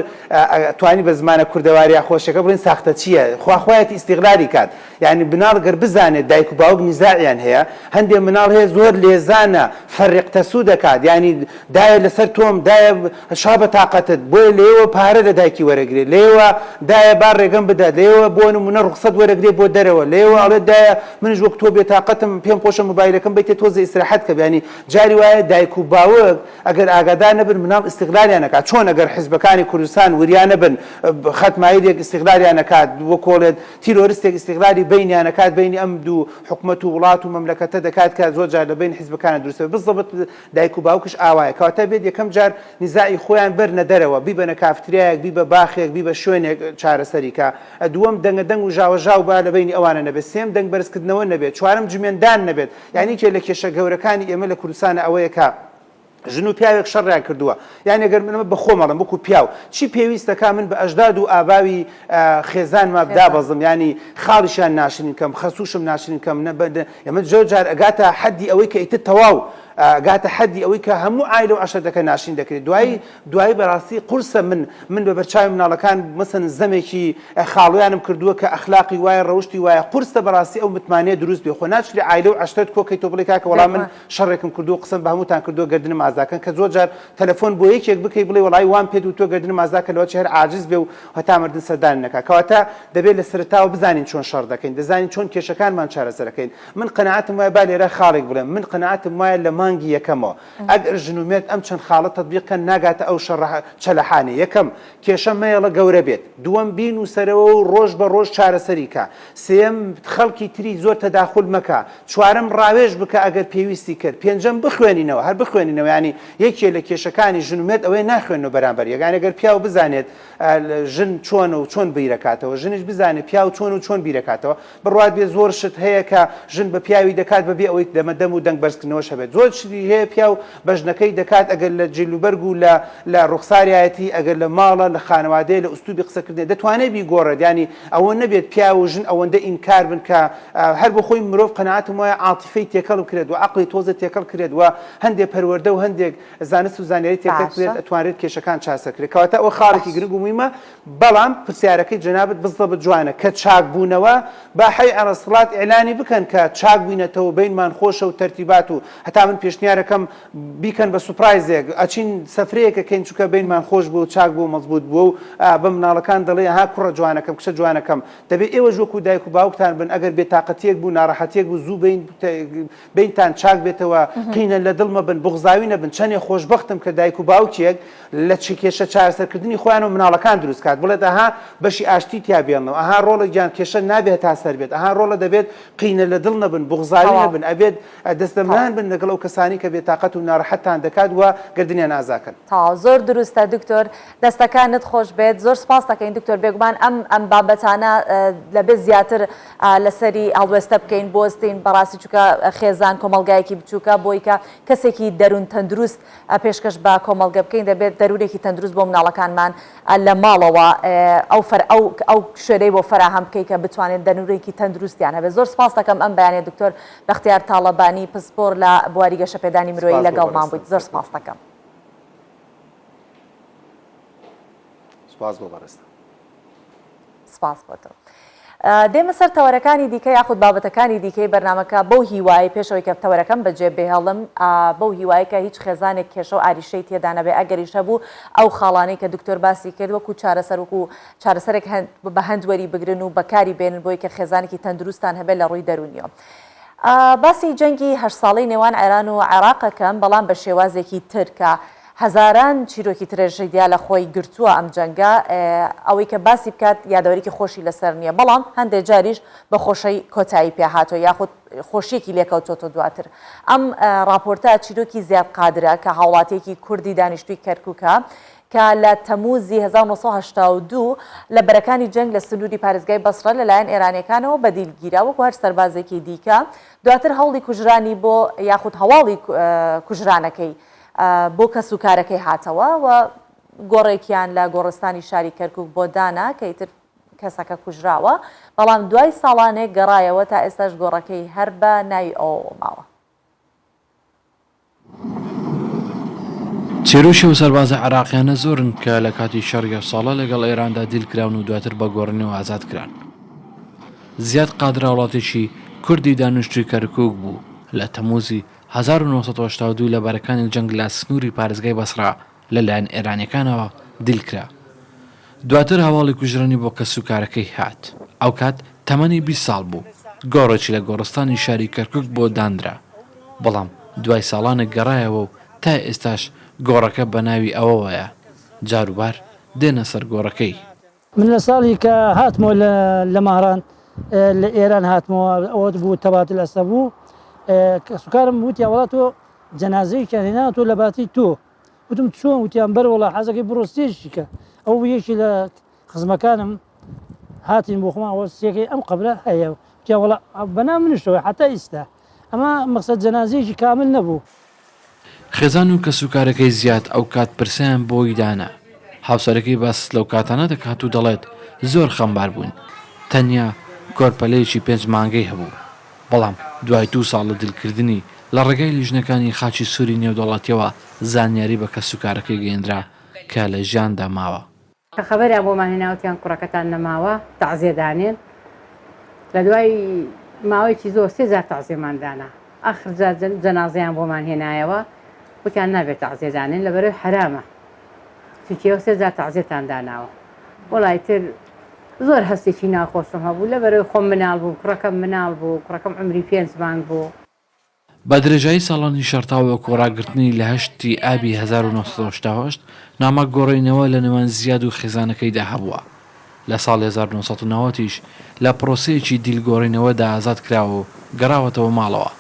توانی بە زمانە کوردەواری خۆشیەکە بڵین ساختە چییە خواخوایەتی ئیستیغلالی کات یعنی بناڵ گەر بزانێت دایک و باوک نزاعیان هەیە هەندێک مناڵ هەیە زۆر لێزانە فەرق تەسوو دەکات یعنی دایە لەسەر تۆم دایە شا بە تااقەتت بۆیە لێوە پارە لە دایکی وەرەگرێت لێوە دایە با ڕێگەم بدات لێوە بۆ نمونە ڕوخسەت وەرەگرێت بۆ دەرەوە لێوە ئەڵێ دایە منش وەک تۆ بێتاقەتم پێم خۆشە مۆبایلەکەم بیتێ تۆزە ئیستراحەت کە بیانی جاری وایە دایک و باوک ئەگەر ئاگادار نەبن مناڵ ئیستیغلالیان نەکات چۆن ئەگەر حیزبەکانی کوردستان وریان نەبن خەتماییەک ئیستیغلالیان نەکات بۆ کۆڵێت تیرۆریستێک ئیستیغلالی بینیان نەکات بینی ئەم دوو حکومەت و وڵات و مەملەکەتە دەکات کە زۆر جار لە بین حیزبەکانە دروستە بزەبت دایک و باوکش ئاوایە کەواتە بێت یەکەم جار نزاعی خۆیان بەرنە دەرەوە بیبەنە کافتریایەک بی بە باخێک بی بە شوێنێک چارەسەریکە دووەم دەنگەدەنگ و ژاوەژاو با لە بینی ئەوانە نەبێت سێم دەنگ بەرزکردنەوە نەبێت چوارم جمێندان نەبێت یعنی کێ لە کێشە گەورەکانی ئێمە لە کوردستانە ئەوەیە کە ژن و پیاوێک شەڕیان کردووە یعنی ئەگەر منمە بە خۆمەڵم بکو پیاو چی پێویستەکە من بە ئەژداد و ئاباوی خێزانما بدابەزم ینی خاڵیشیان ناشرین کەم خەسووشم ناشرین کەم ئێمە زۆر جار ئەگاتە حەدی ئەوەی کە ئیتر تەواو گاتە حەدی ئەوەی کە هەموو ئایلە و عەشەرەکە ناشرین دەکرێت دوایی بەڕاستی قورسە من بە بەرچاوی مناڵەکان مەسەن زەمێکی خاڵویانم کردووە کە ئەخلاقی وایە ڕەوشتی وایە قورسە بەڕاستی ئەو متمانەیە دروست بێ خۆ ناچری ئایلە و عەشەرەت کۆکەی تۆ بڵێ کاکە وەڵام من شەڕێکم کردووە قسەم بە هەمووتان کردووە گردنم ئازاکەن کە زۆر جار تەلەفۆن بۆ یەکێک بکەی بڵێ وەڵای وام پێ و تۆ گردنم ئازاکە لەوە هەر عاجز بێ و هەتا مردن سەردانی نەکات کەواتە دەبێت لە سەرتاوە بزانین چۆن شەڕ دەکەین دەزانین چۆن کێشەکانمان چارەسەر دەکەین من قەنەعەتم وایە با لێرە خاڵێک بڵێم من قەنەعەتم وایە لە مانگی یەکەمەوە ئەگەر ژنومێت ئەم چەند خاڵە تەطبیقکە ناگاتە ئەو چەلەحانێ یەکەم کێشە مەیەڵە گەورە بێت دووەم بین و سەرەوە و ڕۆژ بە ڕۆژ چارەسەریکە سێم خەڵکی تری زۆر تەداخل مەکە چوارم ڕاوێژ بکە ئەگەر پێویستی کرد پێنجەم بخوێنینەوە هەر بخوێنینەوە ینی یەکێ لە کێشەکانی ژنومێت ئەوەی ناخوێنەوە بەرامبەر یەکانە ئەگەر پیاو بزانێت ژن چۆن و چۆن بیرەکاتەوە ژنش بزانێت پیاو چۆن و چۆن بیرەکاتەوە بڕوات بێ زۆر شت هەیە کە ژن بە پیاوی دەکات بەبێ ئەوەی دەمەدەم و دەنگ بەرزکردنەوەش هەبێت زۆر شتی هەیە پیاو بەژنەکەی دەکات ئەگەر لە جێلوبەرگ و لە ڕوخساریەتی ئەگەر لە ماڵە لە خانەوادەیە لە ئوستوبی قسەکردن دەتوانێت بیگۆڕێت ینی ئەوە نەبێت پیا و ژن ئەوەندە ئینکار بن کە هەر بە خۆی مرۆڤ قەنەعەتم وایە عاتیفەی تێکەڵ بکرێت و عەقڵی تۆزە تێکەڵ کرێت و هەندێک پەروەردە و هەندێک زانست و زانیاری تێکەڵ کرێت ئەتوانێت کێشەکان چاسەکرێت کەواتە ئەوە خاڵێکی گرنگ و مهمە بەڵام پرسیارەکەی جەنابەت بزڵە جوانە کە چاک بوونەوە با حەی عەرەسڵات ئیعلانی بکەن کە چاک بووینەتەوە بینمان خۆشە و تەرتیبات و هەتا من پێشنیارەکەم بیکەن بە سوپرایزێک ئەچین سەفرەیەکە کەین چووکە بینمان خۆش بوو چاک بوو مەزبوط بووە و بە مناڵەکان دەڵێ ها کوڕە جوانەکەم کچە جوانەکەم دەبێت ئێوە وەکو دایک و باوکتان بن ئەگەر بێتاقەتیەک بوو ناڕەحەتیەک بوو زوو بینتان چاک بێتەوە قینە لە دڵمە بن بغزاوی نەبن چەندێ خۆشبەختم کە دایک و باوکیەک لە چ کێشە چارەسەرکردنی خۆیان و مناڵەکان دروست کات بڵێت ئەها بەشی ئاشتی تیا بێنەوە ئەها ڕۆڵە گیان کێشە نابێت تا سەر بێت ئەها ڕۆڵە دەبێت قینە لە دڵ نەبن بغزاوی نەبن ئەبێت دەستەمنان بن لەگەڵ ئەو کەسانی کە بێتاقەت و ناڕەحەتتان دەکات و گردنیان ئازاکەن تا زۆر دروستە دکتۆر دەستەکانت خۆش بێت زۆر سپاس دەکەین دکتۆر بێگومان ئەم بابەتانە لەبێت زیاتر لەسەری هەڵوێستە بکەین بۆستین بەڕاستی چووکە خێزان کۆمەلگایەکی بچووکە بۆی کە کەسێکی دەروون تەندروست پێشکەش بە کۆمەلگە بکەین دەبێت دەرونێکی تەندروست بۆ مناڵەکانمان لە ماڵەوە ئەو شوێنەی بۆ فەراهەم بکەی کە بتوانێت دەنورێکی تەندروستیان هەبێت زۆر سپاس دەکەم ئەم بەیانێ دکتۆر بەختیار تاڵەبانی پسپۆر لە بواری گەشەپێدانی مرۆیی لەگەڵمان بوویت زۆر سپاس دەکەم سپاس بۆ بەڕێستە سپاس بۆ تۆ دێمە سەر تەوەرەکانی دیکە یاخود بابەتەکانی دیکەی بەرنامەکە بەو هیوای پێشەوەی کە تەوەرەکەم بەجێ بێهێڵم بەو هیوایە کە هیچ خێزانێک کێشە و ئاریشەی تێدا نەبێ ئەگەریشە بوو ئەو خاڵانەی کە دکتۆر باسی کرد وەکو چارەسەر وەکو چارەسەرێک بە هەندوەری بگرن و بەکاری بێنن بۆی کە خێزانێکی تەندروستان هەبێت لە ڕووی دەرونیەوە باسی جەنگی 8 ساڵەی نێوان عێران و عێراقەکەم بەڵام بە شێوازێکی تر کە هەزاران چیرۆکی ترێژەیدیا لە خۆی گرتووە ئەم جەنگە ئەوەی کە باسی بکات یادەوەرێکی خۆشی لەسەر نییە بەڵام هەندێک جاریش بە خۆشەی کۆتایی پێهاتۆ یاخود خۆشیەکی لێکەوتۆتە دواتر ئەم راپۆرتە چیرۆکی زیاد قادرە کە هاوڵاتێکی کوردی دانیشتووی کەرکووکە کە لە تەموزی 1982 لە بەرەکانی جەنگ لە سنووری پارێزگای بەسڕە لەلایەن ئێرانیەکانەوە بەدیلگیرا وەکو هەر سەربازێکی دیکە دواتر هەوڵی کوژرانی بۆ یاخود هەواڵی کوژرانەکەی بۆ کەس و کارەکەی هاتەوە و گۆڕێکیان لە گۆڕستانی شاری کەرکووک بۆ دانا کە ئیتر کەسەکە کوژراوە بەڵام دوای ساڵانێک گەڕایەوە تا ئێستاش گۆڕەکەی هەر بە ناوی ئەوە ماوە. چێرۆشی و سەربازە عراقیانە زۆرن کە لە کاتی شەڕی ساڵە لەگەڵ ئێراندا دیلکراون و دواتر بە گۆڕنەوە ئازادکران. زیاد قادرا وڵاتێکی کوردی دانیشتووی کەرکووک بوو لە تەموزی 1982 لە بەرەکانی جەنگ لە سنووری پارێزگای بەسڕا لەلایەن ئێرانیەکانەوە دیلکرا. دواتر هەواڵی کوژرانی بۆ کەس و کارەکەی هات. ئەو کات تەمەنی 20 ساڵ بوو. گۆڕێکی لە گۆڕستانی شاری کەرکووک بۆ دانرا. بەڵام دوای ساڵانێک گەڕایەوە و تا ئێستاش گۆڕەکە بە ناوی ئەوەوەیە. جاروبار دێنە سەر گۆڕەکەی. من لە ساڵی کە هاتمەوە لە ماهران لە ئێران هاتمەوە ئەوە بوو تەباتل ئەستا بوو کەسوکارم وتیان وڵات تۆ جەنازەیەکیان هێنا تۆ لە باتی تۆ وتم چۆن وتیان بەر وڵا حەزەکەی بڕۆ سێژیکە ئەو یەکی لە خزمەکانم هاتین بۆ خۆمان ئەوە سێکەی ئەم قەبرە هەیە وتیان وڵا بەنا منیشەوە حتا ئیستا ئەمە مەقسەد جەنازەیەکی کامل نەبوو. خێزان و کەسوکارەکەی زیاد ئەو کات پرسیان بۆی دانا. هاوسەرەکەی باس لەو کاتانە دەکات و دەڵێت زۆر خەمبار بوون. تەنیا گۆرپەلەیەکی 5 مانگەی هەبوو. بەڵام دوای 2 ساڵ لە دلکردنی لە ڕێگای لیژنەکانی خاچی سووری نێودەوڵاتیەوە زانیاری بە کەسوکارەکەی گەیەندرا کە لە ژیاندا ماوە. کە خەبەریان بۆمان هێناوتیان کوڕەکەتان نەماوە تەعزیەدانێن لە دوای ماوەیەکی زۆر 3 تەعزیەمان دانا. ئاخر جەنازەیان بۆمان هێنایەوە وتیان نابێت تەعزیەدانێن لەبەرەوەی حرامە. چونکە 3 تەعزیەتان داناوە. وەڵای تر زۆر هەستێکی ناخۆشم هەبوو لەبەرەوەی خۆم مناڵ بوو کوڕەکەم مناڵ بوو کوڕەکەم عمری 5 مانگ بوو. بە درێژایی ساڵانی شەرتاوە کۆڕاگرتنی لە 8 ئابی 1970 نامە گۆڕینەوە لە نێوان زیاد و خێزانەکەیدا هەبووە. لە ساڵ 1990 لە پرۆسەیەکی دیلگۆڕینەوەدا ئازاد کراوە و گەڕاوەتەوە ماڵەوە.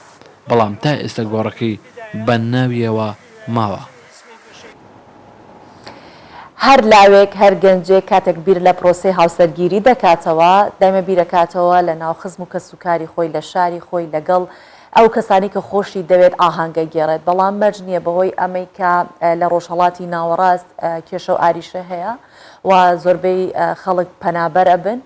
بەڵام تا ئێستا گۆڕەکەی بە ناویەوە ماوە. هەر لاوێک هەر گەنجێک کاتێک بیر لە پرۆسی هاوسەرگیری دەکاتەوە دایمە بیرەکاتەوە لە ناو خزم و کەسوکاری خۆی لە شاری خۆی لەگەڵ ئەو کەسانی کە خۆشی دەوێت ئاهەنگە گێڕێت بەڵام مەرج نییە بەهۆی ئەمەی کە لە ڕۆژهەڵاتی ناوەڕاست کێشە و ئاریشە هەیە و زۆربەی خەڵک پەنابەر ئەبن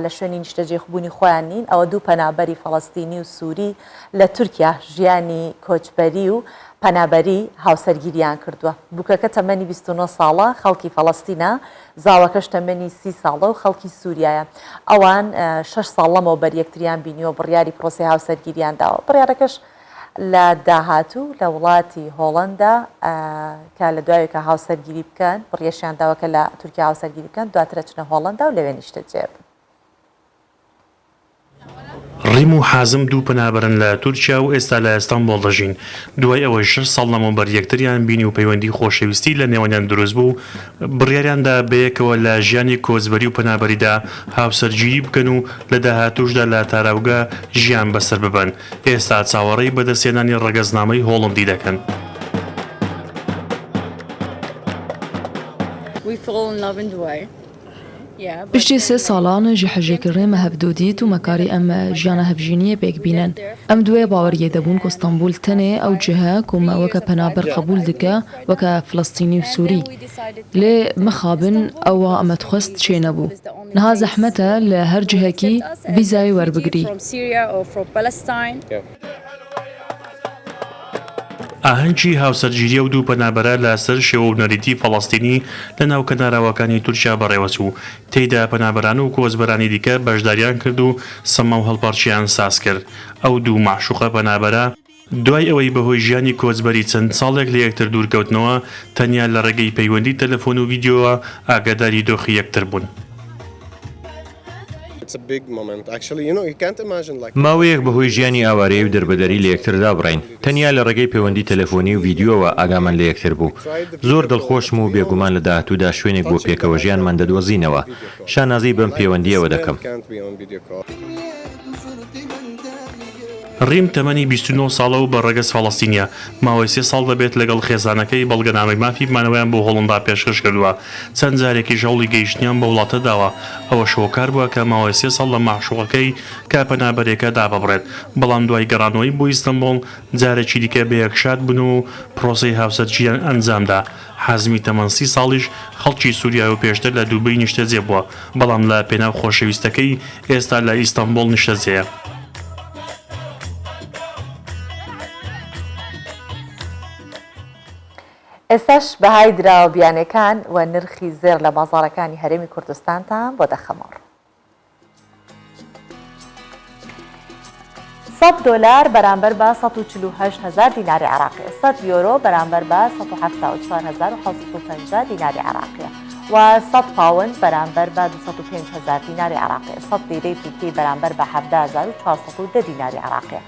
لە شوێنی نیشتەجێخبوونی خۆیان نین ئەوە 2 پەنابەری فەڵەستینی و سووری لە تورکیا ژیانی کۆچبەری و پەنابەری هاوسەرگیریان کردووە. بووکەکە تەمەنی 29 ساڵە خەڵکی فەڵەستینە زاوەکەش تەمەنی 30 ساڵە و خەڵکی سووریایە. ئەوان 6 ساڵ لەمەوە بەر یەکتریان بینیوە بڕیاری پرۆسی هاوسەرگیریان داوە. بڕیارەکەش لە داهاتوو لە وڵاتی هۆڵەندا کە لە دوایەکە هاوسەرگیری بکەن بڕیەشیان داوەکە لە تورکیا هاوسەرگیری بکەن دواترە چنە هۆڵەندا و لەوێ نیشتەجێ بن. ڕیم و حازم 2 پەنابەرن لە تورکیا و ئێستا لە ئەستانبۆڵ دەژین. دوای ئەوەی 6 ساڵ لەمەوبەر یەکتریان بینی و پەیوەندی خۆشەویستی لە نێوانیان دروست بوو بڕیاریاندا بەیەکەوە لە ژیانی کۆچبەری و پەنابەریدا هاوسەرگیری بکەن و لە داهاتووشدا لە تاراوگە ژیان بەسەر ببەن. ئێستا چاوەڕێی بەدەستێنانی ڕەگەزنامەی هۆڵندی دەکەن. پشتی 3 ساڵان ji hejêkirî me hevdodît û mekarî em jiyana hevjîniyê pêk bînin. Em duê baweriyê debûn ku Stenbûl tenê ew cihe ku me weke penaber qebûl dike weke Filistînî û Sûrî. Lê mixabin ewa em dixwest çê nebû. Niha zehmet e li her cihekî vîzayê werbigirî. ئاهەنگی هاوسەرگیریە و 2 پەنابەرە لەسەر شێوە و نەریتی فەڵەستینی لە ناو کەناراوەکانی تورکیا بەڕێوەچوو. تێیدا پەنابەران و کۆچبەرانی دیکە بەشداریان کرد و سەما و هەڵپارچیان ساز کرد. ئەو 2 معشوقە پەنابەرە دوای ئەوەی بەهۆی ژیانی کۆچبەری چەند ساڵێک لە یەکتر دوورکەوتنەوە تەنیا لە ڕێگەی پەیوەندی تەلەفۆن و ڤیدیۆوە ئاگاداری دۆخی یەکتر بوون. ماوەیەک بەهۆی ژیانی ئاوارەیە و دەربەدەری لە یەکتردا بڕین تەنیا لە ڕێگەی پەیوەندی تەلەفۆنی و ڤیدیۆوە ئاگامان لە یەکتر بوو. زۆر دڵخۆشم و بێگومان لە داهاتوودا شوێنێک بۆ پێکەوە ژیانمان دەدۆزینەوە. شانازی بەم پەیوەندیەوە دەکەم. ڕیم تەمەنی 29 ساڵە و بە ڕێگەز فەڵەستینیە ماوەی 3 ساڵ دەبێت لەگەڵ خێزانەکەی بەڵگەنامەی مافی بمانەوەیان بۆ هۆڵندا پێشکەش کردووە چەند جارێکی ژەوڵی گەیشتنیان بە وڵاتە داوە ئەوە شۆکار بووە کە ماوەی 3 ساڵ لە ماحشوقەکەی کاپەنابەرێکە دابەبڕێت بەڵام دوای گەڕانەوەی بۆ ئیستەنبوڵ جارێکی دیکە بەیەکشاد بوون و پرۆسەی هاوسەرگیریان ئەنجامدا حازمی تەمەن 30 ساڵیش خەڵکی سووریا و پێشتر لە دووبەی نیشتەجێ بووە بەڵام لە پێناو خۆشەویستەکەی ئێستا لە ئیستەنبوڵ نیشتەجێیە. ئێستاش بەهای دراوە بیانەکان و نرخی زێر لە بازاڕەکانی هەرێمی کوردستانتان بۆ دەخەمەڕ. $100 بەرامبەر بە 148,000 دیناری عراقی، 100 یۆرۆ بەرامبەر بە 174,550 دیناری عراقیە و 100 پاوند بەرامبەر بە 205,000 دیناری عراقی، 100 لیرەی تورکی بەرامبەر بە 17,410 دیناری عراقیە،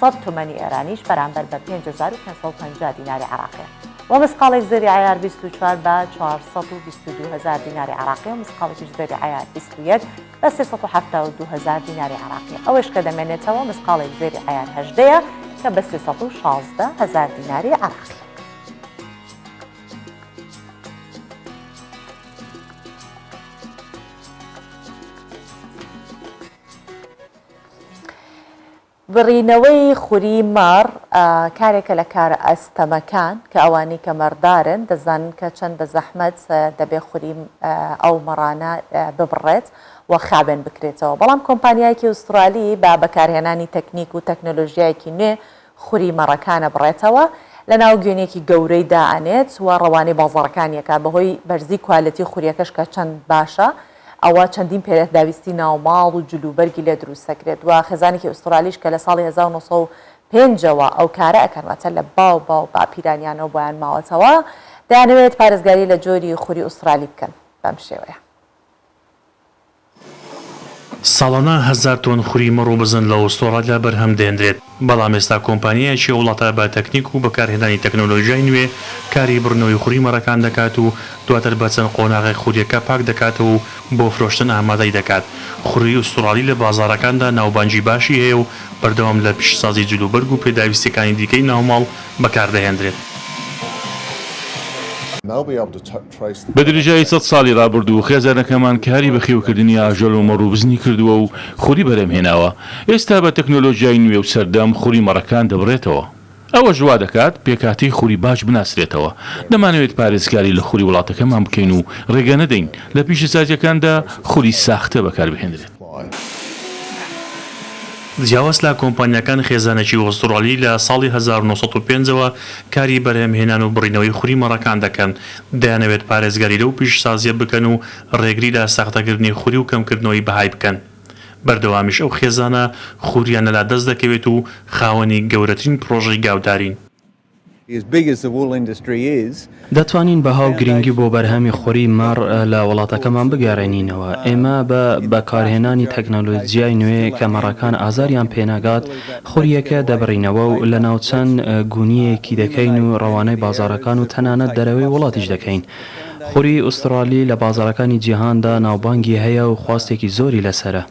100 تومەنی ئێرانیش بەرامبەر بە 5,550 دیناری عراقیە و مسقالێک زێری عیار 24 بە 422,000 دیناری عراقی و مسقالێکیش زێری عیار 21 بە 372,000 دیناری عراقی ئەوەش کە دەمێنێتەوە مسقالێک زێری عیار 18 کە بە 316,000 دیناری عراقی. بڕینەوەی خوری مەڕ کارێکە لە کارە ئەستەمەکان کە ئەوانەی کە مەڕدارن دەزانن کە چەند بە زەحمەت دەبێ خوری ئەو مەڕانە ببڕێت و خابێن بکرێتەوە بەڵام کۆمپانیایکی ئوسترالی با بەکارهێنانی تەکنیک و تەکنۆلۆژیایکی نوێ خوری مەڕەکانە بڕێتەوە لە ناو گوێنێکی گەورەی دائنێت و ڕەوانەی بازاڕەکانیەکە بەهۆی بەرزی کوالەتی خوریەکەش کە چەند باشە ئەوە چەندین پێرێت داویستی ناوماڵ و جلوبەرگی لێ دروستەکرێت و خێزانێکی ئوسترالیش کە لە ساڵی 1905ەوە ئەو کارە ئەکەنواتە لە باو باپیرانیانەوە بۆیان ماوەتەوە دەیانەوێت پارێزگاری لە جۆری خوری ئوسترالی بکەن بەم شێوەیە. ساڵانە 1000 تۆن خوری مەڕ و بزن لە ئوسترالیا بەرهەم دێنرێت بەڵام ئێستا کۆمپانیایکی وڵاتە بە تەکنیک و بەکارهێنانی تەکنۆلۆژیای نوێ کاری بڕنەوەی خوری مەڕەکان دەکات و دواتر بە چەند قۆناغی خوریەکە پاک دەکاتەوە و بۆ فرۆشتن ئامادەی دەکات. خوری ئوسترالی لە بازاڕەکاندا ناوبانجی باشی هەیە و بەردەوام لە پیشسازی جلوبەرگ و پێداویستەکانی دیکەی ناوماڵ بەکاردەهێنرێت. بە درێژایی 100 ساڵی ڕابردوو خێزانەکەمان کاری بە خێوکردنی ئاژەڵ و مەڕووبزنی کردووە و خوری بەرەمهێناوە ئێستا بە تەکنۆلۆژیای نوێ و سەردەم خوری مەڕەکان دەبڕێتەوە ئەوە ژوا دەکات پێکاتی خوری باش بناسرێتەوە دەمانەوێت پارێزگاری لە خوری وڵاتەکەمان بکەین و ڕێگە نەدەین لە پیشەسازیەکاندا خوری ساختە بەکاربهێنرێت. جیاواز لە کۆمپانیەکان خێزانێکی ئوسترالی لە ساڵی 1905ەوە کاری بەرهەمهێنان و بڕینەوەی خوری مەڕەکان دەکەن دەیانەوێت پارێزگاری لەو پیشسازیە بکەن و ڕێگری لە ساختەکردنی خوری و کەمکردنەوەی بەهای بکەن. بەردەوامیش ئەو خێزانە خوریانە لا دەست دەکەوێت و خاوەنی گەورەترین پرۆژەی گاودارین. دەتوانین بە هاو گرنگی بۆ بەرهەمی خوری مەڕ لە وڵاتەکەمان بگەڕێنینەوە ئێمە بە بەکارهێنانی تەکنۆلۆجیای نوێ کە مەڕەکان ئازاریان پێناگات خوریەکە دەبڕینەوە و لە ناوچەند گونیەکی دەکەین و ڕەوانەی بازاڕەکان و تەنانەت دەرەوەی وڵاتیش دەکەین. خوری ئوسترالی لە بازاڕەکانی جیهاندا ناوبانگی هەیە و خواستێکی زۆری لەسرە.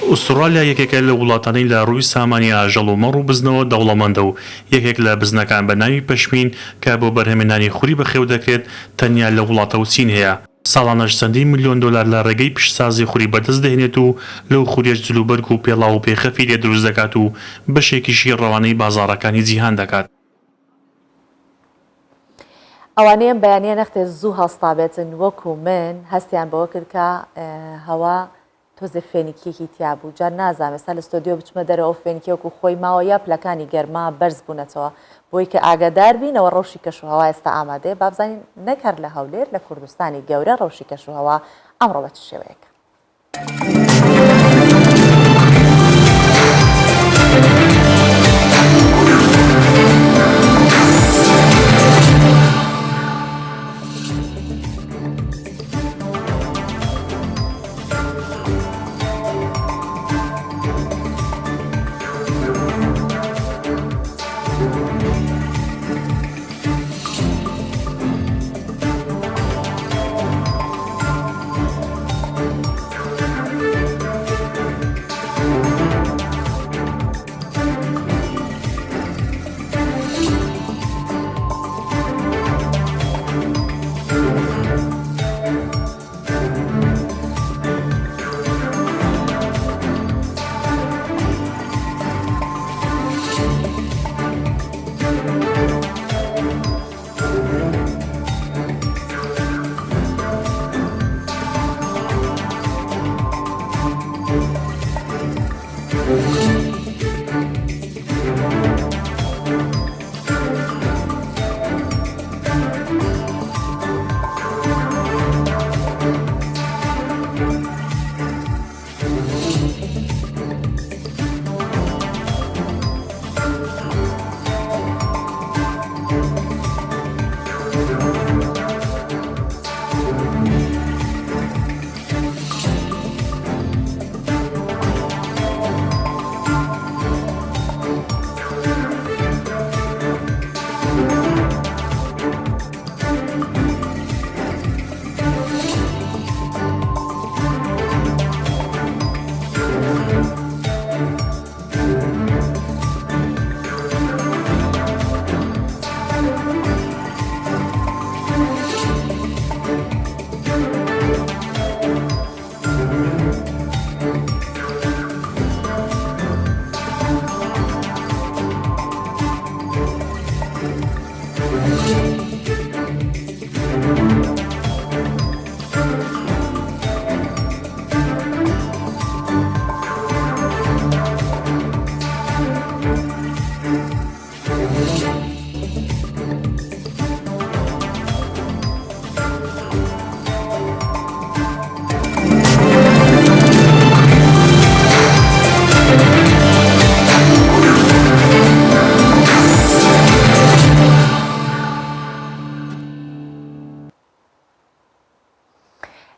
ئوسترالیا یەکێکە لە وڵاتانەی لە ڕووی سامانی ئاژەڵ و مەڕ و بزنەوە دەوڵەمەندە و یەکێک لە بزنەکان بە ناوی پەشمین کە بۆ بەرهەمهێنانی خوری بەخێو دەکرێت تەنیا لە وڵاتە و چین هەیە. ساڵانەش چەندین ملیۆن دۆلار لە ڕێگەی پیشسازی خوری بەدەست دەهێنێت و لەو خوریەش جلوبەرگ و پێڵاو و پێخەفی لێ دروست دەکات و بەشێکیشی ڕەوانەی بازاڕەکانی جیهان دەکات. ئەوانەیەم بەیانیە نەختێ زوو هەستا بێتن وەکو من هەستیان بەوە کرد کە هەوا تۆزە فێنکیەکی تیا بوو جار نازانم ئێستا لە ستۆدیۆ بچمە دەرەوە فێنکیەوەکو خۆی ماوە یا پلەکانی گەرما بەرز بوونەتەوە بۆی کە ئاگادار بینەوە ڕەوشی کەشوهەوا ئێستا ئامادەیە بابزانین نەکەر لە هەولێر لە کوردستانی گەورە ڕەوشی کەشوهەوا ئەمڕۆ بە چ شێوەیەک.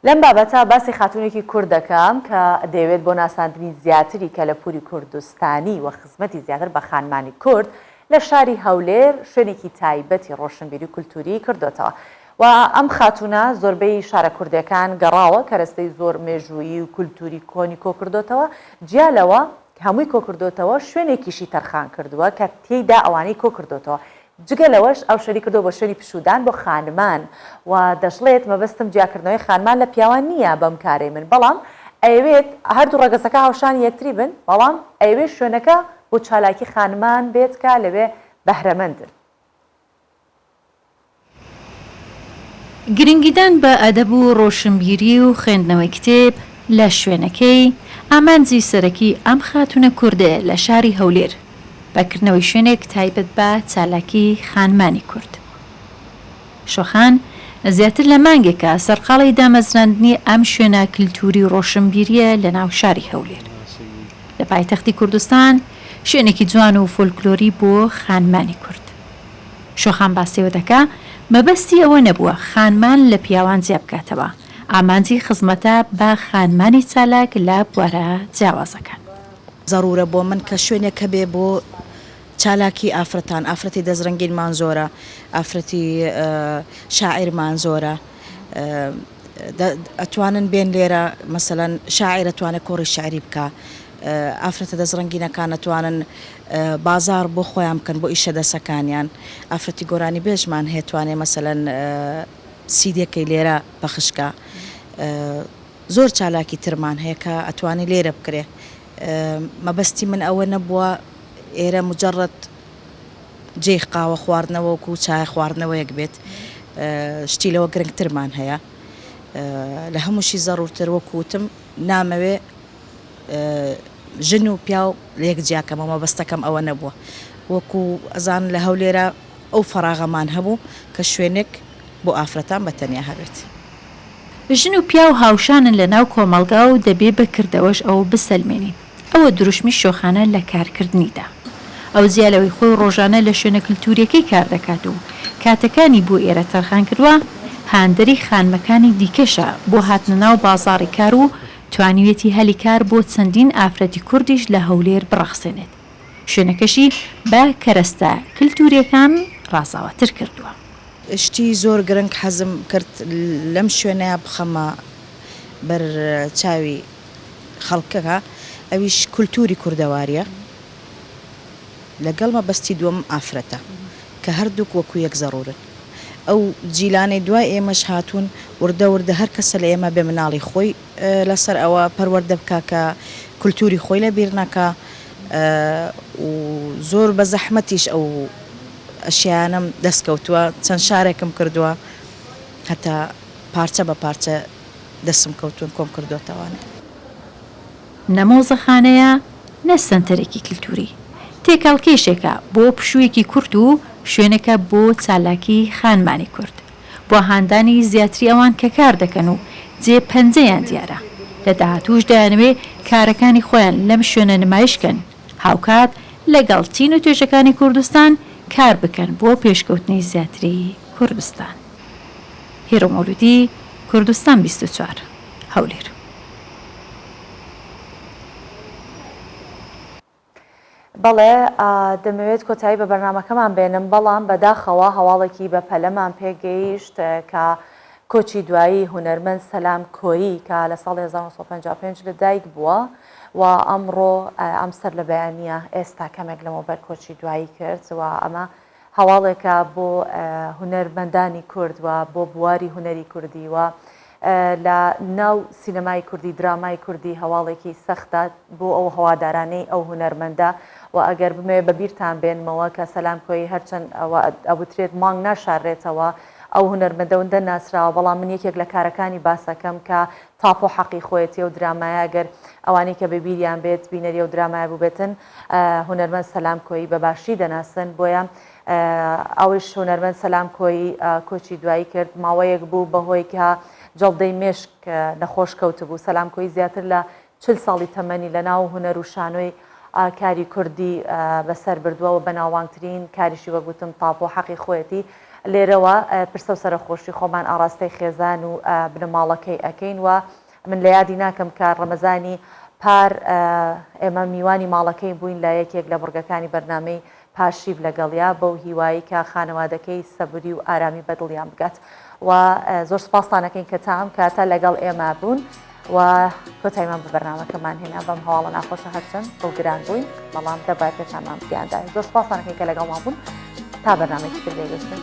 لەم بابەتە باسی خاتونێکی کورد دەکەم کە دەیەوێت بۆ ناساندنی زیاتری کەلەپوری کوردستانی و خزمەتی زیاتر بە خانمانی کورد لە شاری هەولێر شوێنێکی تایبەتی ڕۆشنبیری و کولتوری کردوتەوە و ئەم خاتونە زۆربەی شارە کوردەکان گەڕاوە کەرەستەی زۆر مێژوویی و کولتوری کۆنی کۆکردوتەوە جیالەوە هەمووی کۆکردوتەوە شوێنێکیشی تەرخان کردووە کە تێیدا ئەوانەی کۆکردوتەوە جگە لەوەش ئەو شەری کردو بۆ شوێنی پشودان بۆ خانمان و دەشڵێت مەبەستم جیاکردنەوەی خانمان لە پیاوان نییە بەم کارەی من بەڵام ئەوێت هەردوو ڕەگەسەکە هاوشان یەکتری بن بەڵام ئەوێت شوێنەکە بۆ چالاکی خانمان بێت کە لەوێ بەهرەمەندن. گرنگیدان بە ئەدەب و ڕۆشنبیری و خوێندنەوەی کتێب لە شوێنەکەی ئامانجی سەرەکی ئەم خاتونە کوردێ لە شاری هەولێر بەکردنەوەی شوێنێک تایبەت بە چالاکی خانمانی کورد. شۆخان زیاتر لە مانگێکە سەرقاڵی دامەزراندنی ئەم شوێنە کللتوری ڕۆشنبیریە لە ناو شاری هەولێر. لە پایتەختی کوردستان شوێنێکی جوان و فۆلکلۆری بۆ خانمانی کورد. شۆخان باسیەوە دەکا مەبەستی ئەوە نەبووە خانمان لە پیاوان جیا بکاتەوە ئامانجی خزمەتە بە خانمانی چالاک لە بوارە جیاوازەکان. ضرورە بۆ من کە شوێنێک هەبێ بۆ چالاکی ئافرەتان ئافرەتی دەزرەنگینمان زۆرە ئافرەتی شاعیرمان زۆرە ئەتوانن بێن لێرە مەسەلەن شاعیر ئەتوانێت کۆڕی شعری بکە ئافرەتە دەزرەنگینەکان ئەتوانن بازار بۆ خۆیان بکەن بۆ ئیشە دەسەکانیان ئافرەتی گۆرانی بێژمان هێتوانێ مەسەلەن سیدەکەی لێرە بەخشکە زۆر چالاکی ترمان هەیە کە ئەتوانی لێرە بکرێ مەبەستی من ئەوە نەبووە ئێرە مجرد جێی قاوە خواردنەوە و چای خواردنەوەیەک بێت شتی لەوە گرنگترمان هەیە لە هەمووشی زەڕورتر وەکوتم نامەوێ ژن و پیا و لەیەک جیاکەمە مەبەستەکەم ئەوە نەبووە وەکو ئەزان لە هەولێرە ئەو فەراغەمان هەبوو کە شوێنێک بۆ ئافرەتان بەتەنیا هەبێت. ژن و پیا و هاوشانن لە ناو کۆمەڵگا و دەبێ بەکردەوەش ئەو بسەلمێنین ئەوە دروشمی شۆخانە لە کارکردنیدا ئەو زیالەوەی خۆی ڕۆژانە لە شوێنە کللتوریەکەی کار دەکات و کاتەکانی بۆ ئێرە تەرخان کردووە هاندەری خانمەکانی دیکەشە بۆ هاتنە ناو بازاڕی کار و توانیوێتی هەلی کار بۆ چەندین ئافرەتی کوردیش لە هەولێر بڕەخسێنێت شوێنەکەشی بە کەرەستە کللتوریەکان ڕازاوەتر کردووە. شتی زۆر گرنگ حەزم کرد لەم شوێنەیە بخەمە بەر چاوی خەڵکەکە ئەویش کولتوری کوردەواریە لەگەڵ مەبەستی دووەم ئافرەتە کە هەردووک وەکو یەک زەڕورن ئەو جیلانەی دوای ئێمەش هاتوون وردە وردە هەر کەسە لە ئێمە بێ مناڵی خۆی لەسەر ئەوە پەروەردە بکە کە کولتوری خۆی لە بیر نەکە و زۆر بە زەحمەتیش ئەو ئەشیانم دەستکەوتووە چەند شارێکم کردووە هەتا پارچە بە پارچە دەستم کەوتون کۆم کردوتەوانێ. نەمۆزەخانەیە نە سنتەرێکی کللتوری تێکەڵکێشێکە بۆ پشوویەکی کورد و شوێنەکە بۆ چالاکی خانمانی کورد بۆ هاندانی زیاتری ئەوان کە کار دەکەن و جێ پەنجەیان دیارە لە داهاتووش دەیانوێ کارەکانی خۆیان لەم شوێنە نمایشکەن هاوکات لەگەڵ تین و توێژەکانی کوردستان کار بکەن بۆ پێشکەوتنی زیاتری کوردستان. هێرە مەولودی کوردستان 24 هەولێر. بەڵێ دەمەوێت کۆتایی بە بەرنامەکەمان بێنم بەڵام بەداخەوە هەواڵێکی بە پەلەمان پێگەیشت کە کۆچی دوایی هونەرمەند سەلام کۆیی کە لە ساڵی 1955 لەدایک بووە و ئەمڕۆ ئەم سەر لە بەیانیە ئێستا کەمێک لەمە بەر کۆچی دوایی کرد و ئەمە هەواڵێکە بۆ هونەرمەندانی کورد و بۆ بواری هونەری کوردی و لە ناو سینەمای کوردی درامای کوردی هەواڵێکی سەختە بۆ ئەو هەوادارانەی ئەو هونەرمەندە و ئەگەر بمێ بەبیرتان بێنمەوە کە سەلام کۆی هەرچەند ئەوترێت مانگ ناشارڕێتەوە ئەو هونەرمەندەوەندە ناسراوە بەڵام من یەکێک لە کارەکانی باسەکەم کە تاپ و حەقی خۆیەتی و درامایە ئەگەر ئەوانەی کە بەبیریان بێت بینەری و درامایە بووبێتن هونەرمەند سەلام کۆی بەباشی دەناسن بۆیە ئەوش هونەرمەند سەلام کۆی کۆچی دوایی کرد ماوەیەک بوو بەهۆی کە جەڵدەی مێشک نەخۆش کەوت بوو سەلام کۆی زیاتر لە 40 ساڵی تەمەنی لە ناو هونەر و شانۆی کاری کوردی بەسەر بردووە و بەناوانترین کاریشی وەگوتم تاپ و حەقی خۆیەتی لێرەوە پرسە و سەرخۆشی خۆمان ئاڕاستەی خێزان و بنەماڵەکەی ئەەکەین و من لە یادی ناکەم کە ڕەمەزانی پار ئێمە میوانی ماڵەکەی بووین لە یەکێک لە بڕگەکانی بەرنامەی پاشیب لەگەڵیا بەو هیوایی کە خانەوادەکەی سەبوری و ئارامی بەدڵیان بگات و زۆر سپاسانەکەین کە تام کاتە لەگەڵ ئێمە بوون و کۆتایمان بە بەرنامەکەمان هێنا بەم هەواڵە ناخۆشە هەرچەند دڵگران بووین بەڵام دەبای پێچانمان بگیاندا زۆر سپاسانەکەین کە لەگەڵمان بوون تا بەرنامێکی تر لێگەشتن